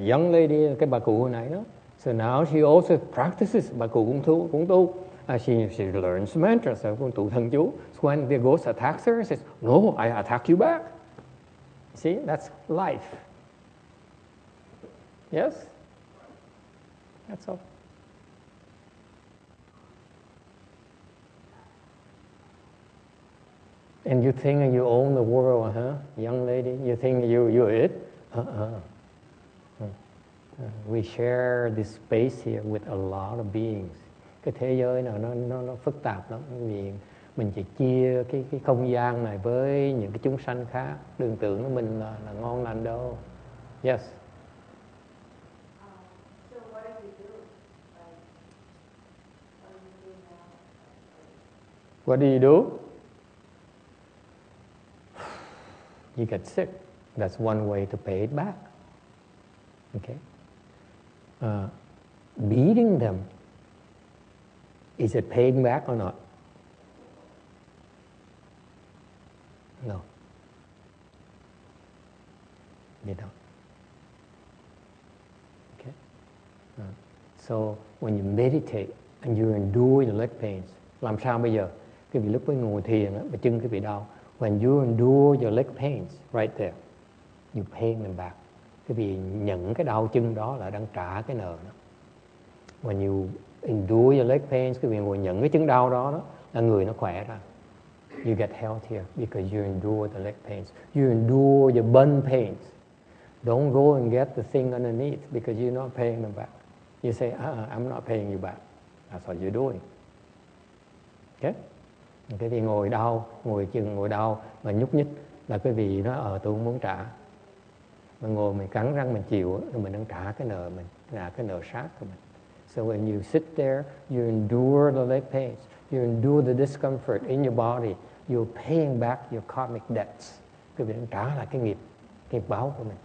young lady, cái bà cụ hồi nãy đó. So now she also practices. Bà cụ cũng tu. She learns mantras, cũng tụng thần chú. So when the ghost attacks her, she says, "No, I attack you back." See, that's life. Yes, that's all. And you think you own the world, huh, young lady? You think you're it? We share this space here with a lot of beings. Cái thế giới nào nó phức tạp lắm, vì mình chỉ chia cái không gian này với những cái chúng sanh khác. Đừng tưởng nó mình là ngon lành đâu. Yes. So what do you do? What do you do now? What do you do? You get sick. That's one way to pay it back. Okay. Beating them, is it paying back or not? No. You don't. Okay. So when you meditate and you endure your leg pains, làm sao bây giờ? Cái vị lúc mới ngồi thiền á, và chân cái vị đau. When you endure your leg pains, right there, you pay them back. Cái vị nhận cái đau chân đó là đang trả cái nợ đó. When you endure your leg pains, cái vị ngồi nhận cái chứng đau đó là người nó khỏe ra. You get healthier because you endure the leg pains. You endure your bun pains. Don't go and get the thing underneath because you're not paying them back. You say, I'm not paying you back. That's what you're doing. Okay? Cái vị ngồi đau, ngồi đau mà nhúc nhích là cái vị nó tôi không muốn trả. Mà ngồi mình cắn răng mình chịu rồi mình đang trả cái nợ mình, trả cái nợ sát của mình. So when you sit there, you endure the leg pains, you endure the discomfort in your body, you're paying back your karmic debts. Cái vị đang trả lại cái nghiệp báo của mình.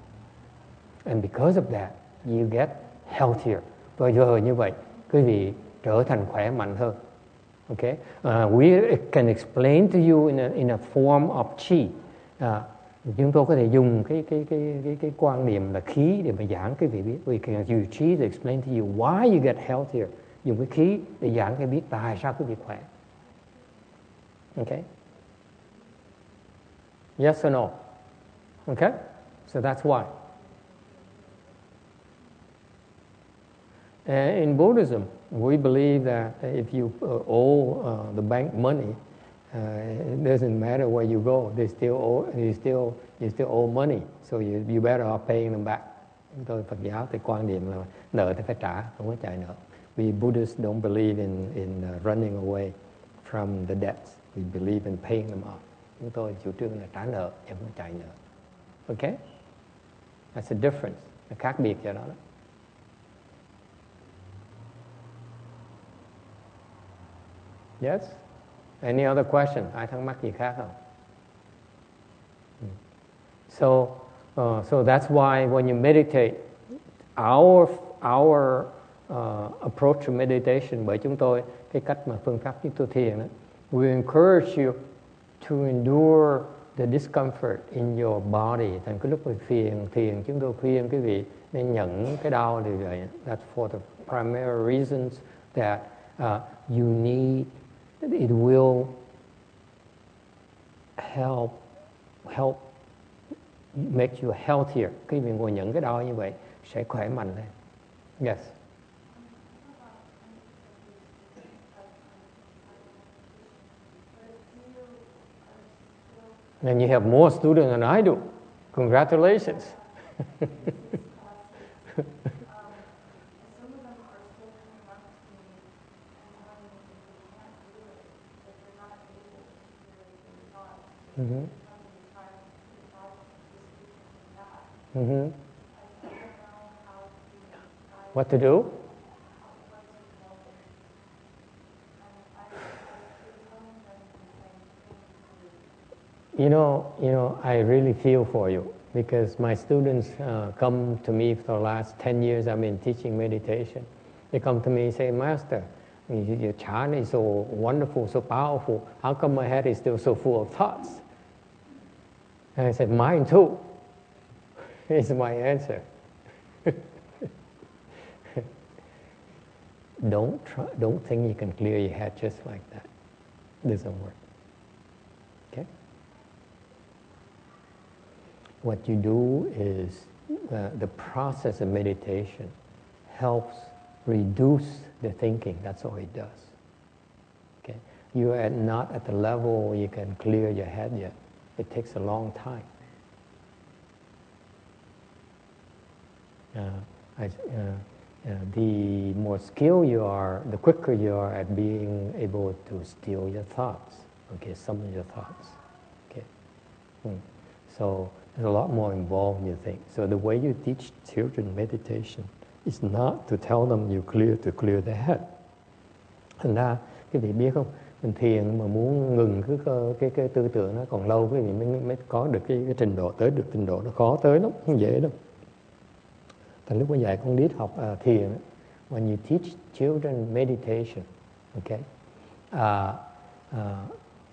And because of that, you get healthier. Và giờ như vậy, quý vị trở thành khỏe mạnh hơn. Okay, we can explain to you in a form of chi. Chúng tôi có thể dùng cái quan niệm là khí để mà giảng cái vị biết. We can use chi to explain to you why you get healthier. Dùng cái khí để giảng cái biết tại sao cái vị khỏe. Okay. Yes or no? Okay. So that's why. In Buddhism, we believe that if you owe the bank money, it doesn't matter where you go, you still owe money, so you better off paying them back. Chúng tôi Phật giáo thì quan điểm là nợ thì phải trả, không có chạy nợ. We Buddhists don't believe in running away from the debts. We believe in paying them off. Chúng tôi chủ trương là trả nợ, chứ không chạy nợ. Okay? That's a difference. Nó khác biệt cho đó. Yes? Any other question? Ai thắc mắc gì khác không? So that's why when you meditate, our approach to meditation, bởi chúng tôi, cái cách mà phương pháp chúng tôi thiền đó, we encourage you to endure the discomfort in your body. Thành cái lúc mà thiền chúng tôi khuyên quý vị nên nhận cái đau như vậy. That's for the primary reasons that you need. It will help make you healthier. Khi mình ngồi nhận cái đau như vậy sẽ khỏe mạnh lên. Yes. And you have more students than I do. Congratulations. Mm-hmm. Mm-hmm. What to do? I really feel for you because my students come to me for the last 10 years I've been teaching meditation. They come to me and say, Master, your chant is so wonderful, so powerful. How come my head is still so full of thoughts? And I said, mine too. Is my answer. Don't think you can clear your head just like that. It doesn't work. Okay? What you do is the process of meditation helps reduce the thinking. That's all it does. Okay? You are not at the level where you can clear your head yet. It takes a long time. The more skilled you are, the quicker you are at being able to still your thoughts. Okay, summon your thoughts. Okay. So there's a lot more involved than you think. So the way you teach children meditation is not to tell them you clear their head. Thành ra quý vị biết không, mình thiền mà muốn ngừng cái tư tưởng nó còn lâu quý vị mới có được cái trình độ, tới được trình độ nó khó tới lắm, không dễ đâu. Thành lúc mà dạy con nít học thiền, when you teach children meditation, okay,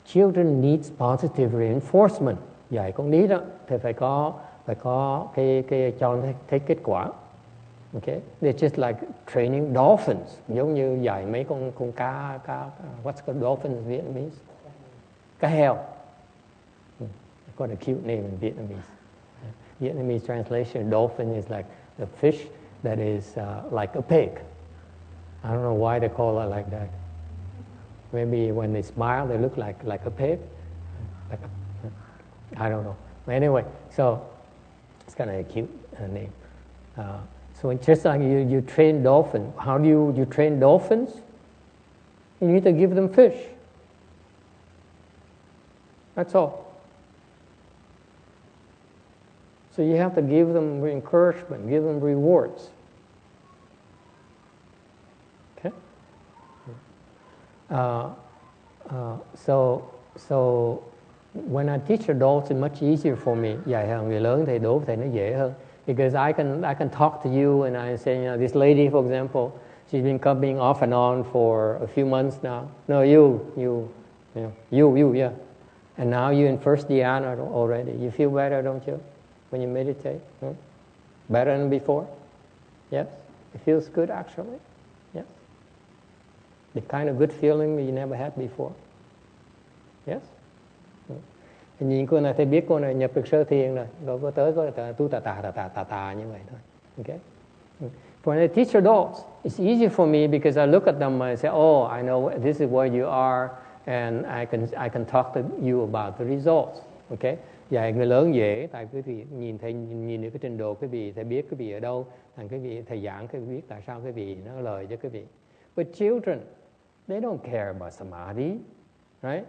children needs positive reinforcement. Dạy con nít đó thì phải có cái cho nó thấy kết quả. Okay, they're just like training dolphins, giống như dạy mấy con cá what's called dolphin in Vietnamese? Cá heo. I've got a cute name in Vietnamese. Vietnamese translation, dolphin is like the fish that is like a pig. I don't know why they call it like that. Maybe when they smile, they look like a pig. I don't know. But anyway, so it's kind of a cute name. So it's just like you train dolphins. How do you train dolphins? You need to give them fish. That's all. So you have to give them encouragement, give them rewards. Okay? So when I teach adults, it's much easier for me. Dạy người lớn thì đối với thầy nó dễ hơn. Because I can talk to you and I say, this lady, for example, she's been coming off and on for a few months now. No, you, yeah. And now you're in first dhyana already. You feel better, don't you, when you meditate? Better than before? Yes? It feels good, actually? Yes? The kind of good feeling that you never had before? Yes? Thì nhìn cô này, thầy biết cô này nhập được sơ thiền rồi cô tới có tu tà như vậy thôi. Okay? When I teach adults, it's easy for me because I look at them and say, oh, I know this is where you are, and I can talk to you about the results. Okay? Dạy người lớn dễ, tại quý vị nhìn được cái trình độ quý vị, thầy biết quý vị ở đâu, thầy giảng quý vị biết tại sao quý vị nó lời cho quý vị. But children, they don't care about samadhi, right?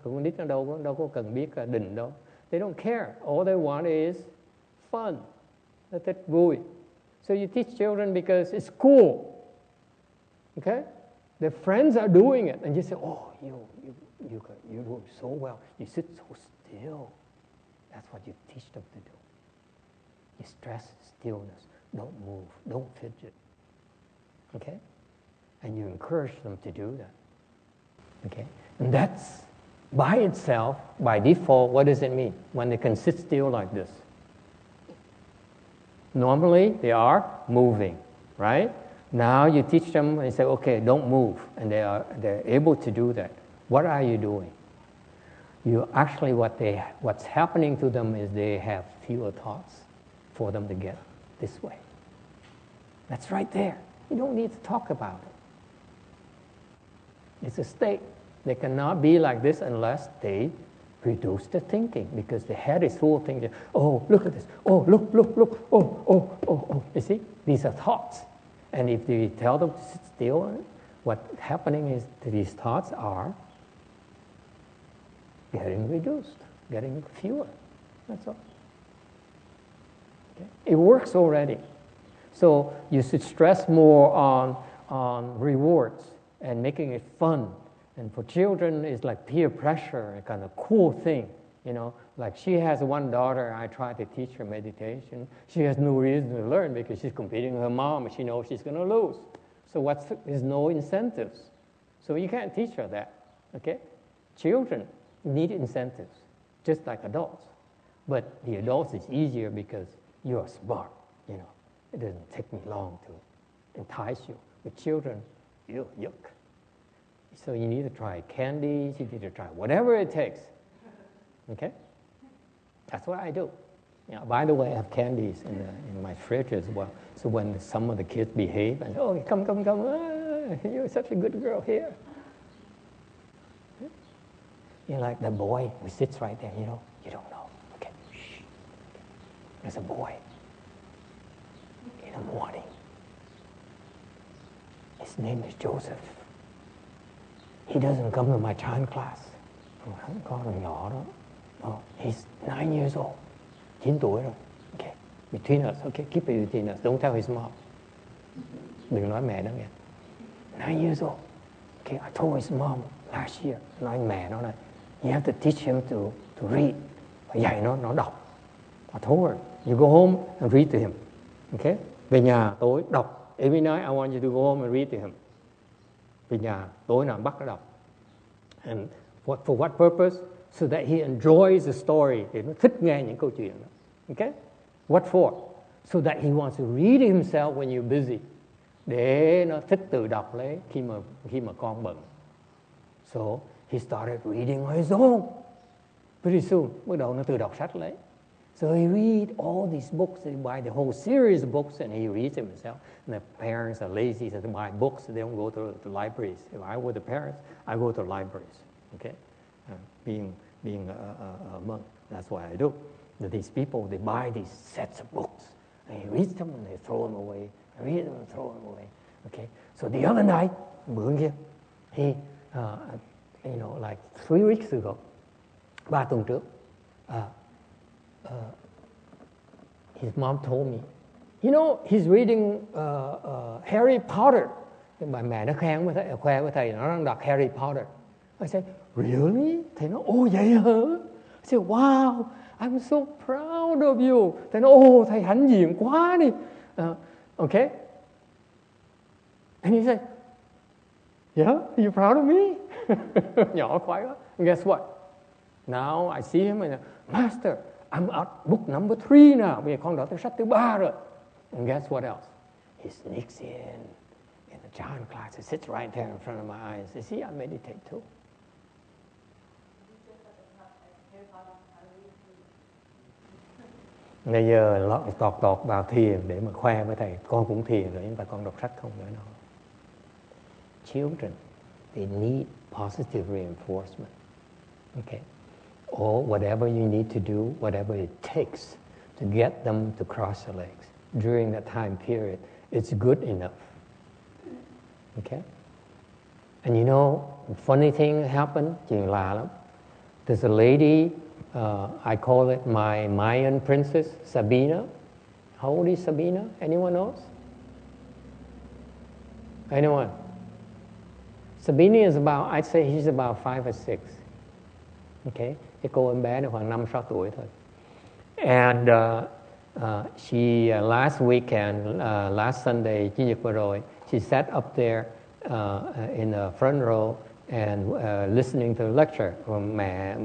Con nít nó đâu có cần biết định đâu. They don't care. All they want is fun. Nó thích vui. So you teach children because it's cool. Okay? Their friends are doing it, and you say, "Oh, you're doing so well. You sit so still." That's what you teach them to do. You stress stillness. Don't move. Don't fidget. Okay? And you encourage them to do that. Okay? And that's by itself, by default, what does it mean when they can sit still like this? Normally, they are moving, right? Now you teach them and say, okay, don't move. And they're able to do that. What are you doing? You actually, what's happening to them is they have fewer thoughts for them to get this way. That's right there. You don't need to talk about it. It's a state. They cannot be like this unless they reduce the thinking, because the head is full of thinking. Oh, look at this. Oh, look. Oh. You see, these are thoughts. And if you tell them to sit still, what's happening is that these thoughts are getting reduced, getting fewer. That's all. Okay? It works already. So you should stress more on rewards and making it fun. And for children, it's like peer pressure, a kind of cool thing. You know, like she has one daughter, I try to teach her meditation. She has no reason to learn because she's competing with her mom and she knows she's going to lose. So there's no incentives. So you can't teach her that, okay? Children need incentives, just like adults. But the adults is easier because you're smart, you know. It doesn't take me long to entice you. With children, yuck. So you need to try candies, you need to try whatever it takes. Okay? That's what I do. You know, by the way, I have candies in my fridge as well. So when some of the kids behave, I say, oh, come. You're such a good girl here. You're like the boy who sits right there, you know. You don't know. Okay, shh. There's a boy in the morning. His name is Joseph. He doesn't come to my Chan class. Con thằng nhỏ đó. He's 9 years old. 9 tuổi rồi. Okay. Between us. Okay, keep it between us. Don't tell his mom. Đừng nói mẹ nó nghe. 9 years old. Okay, I told his mom last year. Nói mẹ nó này. You have to teach him to read. Phải dạy nó đọc. I told her, you go home and read to him. Okay? Về nhà tối đọc. Every night I want you to go home and read to him. Về nhà tối nào bắt nó đọc. And for what purpose? So that he enjoys the story. Để nó thích nghe những câu chuyện đó. Okay? What for? So that he wants to read himself when you're busy. Để nó thích tự đọc lấy khi mà con bận. So he started reading on his own. Pretty soon, bắt đầu nó tự đọc sách lấy. So he read all these books, he buy the whole series of books and he reads them himself. And the parents are lazy, so they buy books, they don't go to the libraries. If I were the parents, I go to the libraries. Okay? Being a monk, that's what I do. But these people, they buy these sets of books. And he reads them and they throw them away. Read them and throw them away. Okay? So the other night, bữa kia, he, like 3 weeks ago, 3 tuần trước, his mom told me, you know, he's reading Harry Potter. Bà mẹ nó khoe với thầy, nó đang đọc Harry Potter. I said, really? Thầy nói, vậy hả? I said, wow, I'm so proud of you. Thầy nói, thầy hãnh diện quá đi. Okay? And he said, yeah, you proud of me? Nhỏ khoái quá. And guess what? Now I see him and Master, I'm at book number 3 now. Bây giờ con đọc tới sách thứ 3 rồi. And guess what else? He sneaks in the Chan class. He sits right there in front of my eyes. He says, see, I meditate too. Bây giờ tọt vào thiền để mà khoe với thầy, con cũng thiền rồi, nhưng mà con đọc sách không nữa đâu. Children, they need positive reinforcement. Okay? Or whatever you need to do, whatever it takes to get them to cross their legs during that time period, it's good enough. Okay? And you know, funny thing happened, chuyện lạ lắm. There's a lady, I call it my Mayan princess, Sabina. How old is Sabina? Anyone knows? Anyone? Sabina is about, I'd say she's about 5 or 6. Okay? Cái cô em bé này khoảng 5-6 tuổi thôi. And she, last weekend, last Sunday, Chủ nhật vừa rồi, she sat up there in the front row and listening to the lecture.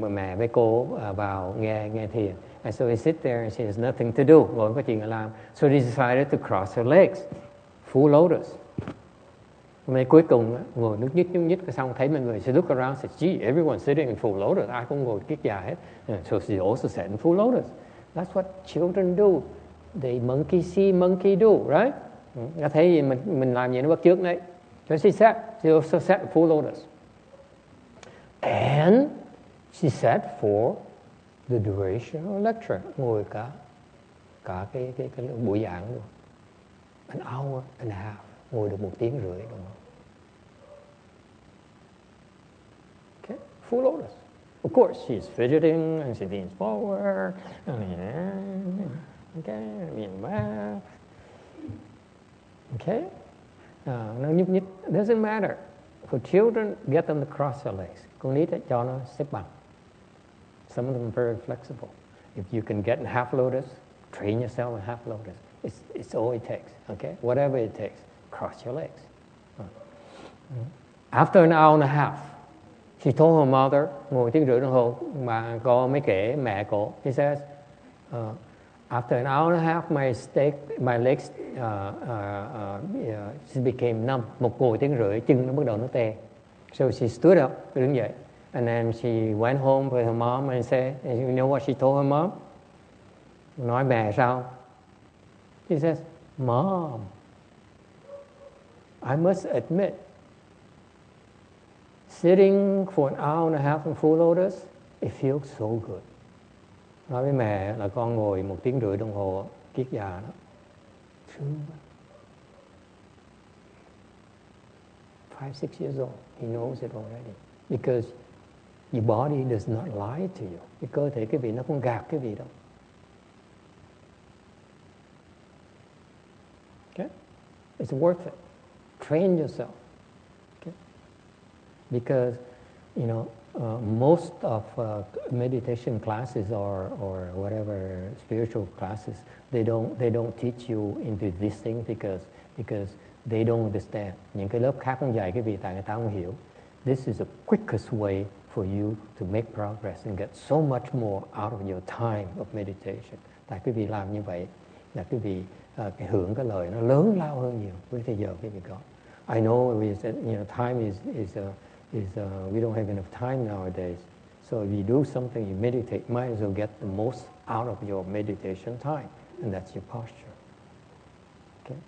Mẹ với cô vào nghe thiền. And so he sit there and she has nothing to do. Ngồi có chuyện làm. So he decided to cross her legs. Full lotus. Hôm nay cuối cùng ngồi nhúc nhích xong thấy mọi người, she look around and said, gee, everyone's sitting in full lotus. Ai cũng ngồi kiết già hết. So she also sat in full lotus. That's what children do. They monkey see, monkey do, right? Nó thấy gì mình làm gì nó bắt chước đấy. So she also sat in full lotus. And she sat for the duration of lecture. Ngồi cả cái buổi giảng luôn. An hour and a half. Ngồi được 1 tiếng rưỡi đồng hồ. Okay, full lotus. Of course, she's fidgeting and she leans forward. Okay, lean back. Okay? Nó nhúc nhích. It doesn't matter. For children, get them to cross their legs. Con nít cho nó xếp bằng. Some of them are very flexible. If you can get in half lotus, train yourself in half lotus. It's all it takes. Okay? Whatever it takes. Cross your legs. After an hour and a half, she told her mother, ngồi tiếng rưỡi đồng hồ, mà cô mới kể mẹ cô. She says, after an hour and a half, my legs she became numb. Một ngồi tiếng rưỡi, chân nó bắt đầu nó tê. So she stood up, đứng dậy. And then she went home with her mom and said, and you know what she told her mom? Nói mẹ sao? She says, Mom, I must admit, sitting for an hour and a half in full lotus, it feels so good. Nói với mẹ là con ngồi 1 tiếng rưỡi đồng hồ kiết già đó. True. 5, 6 years old, he knows it already. Because your body does not lie to you. Cái cơ thể cái vị nó không gạt cái vị đâu. Okay? It's worth it. Train yourself. Okay? Because, you know, most of meditation classes or whatever spiritual classes, they don't teach you into these things because they don't understand. Những cái lớp khác không dạy cái vị tại người ta không hiểu. This is the quickest way for you to make progress and get so much more out of your time of meditation. Tại quý vị làm như vậy là quý vị cái hưởng cái lời nó lớn lao hơn nhiều với thời giờ quý vị có. I know time is we don't have enough time nowadays. So if you do something, you meditate, might as well get the most out of your meditation time, and that's your posture. Okay?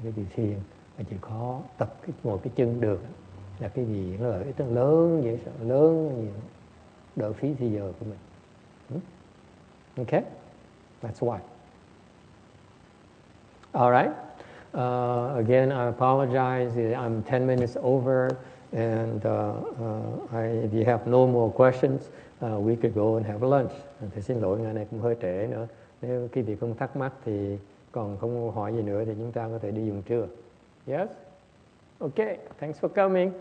Cái vị thiền mà chỉ có tập ngồi cái chân được là cái gì nó lợi ích lớn dễ sợ, lớn nhiều, đỡ phí thời giờ của mình. Okay? That's why. All right. Again, I apologize. I'm 10 minutes over, and if you have no more questions, we could go and have lunch. Thì xin lỗi, ngày này cũng hơi trễ nữa. Nếu quý vị không thắc mắc thì còn không hỏi gì nữa thì chúng ta có thể đi dùng trưa. Yes? Okay. Thanks for coming.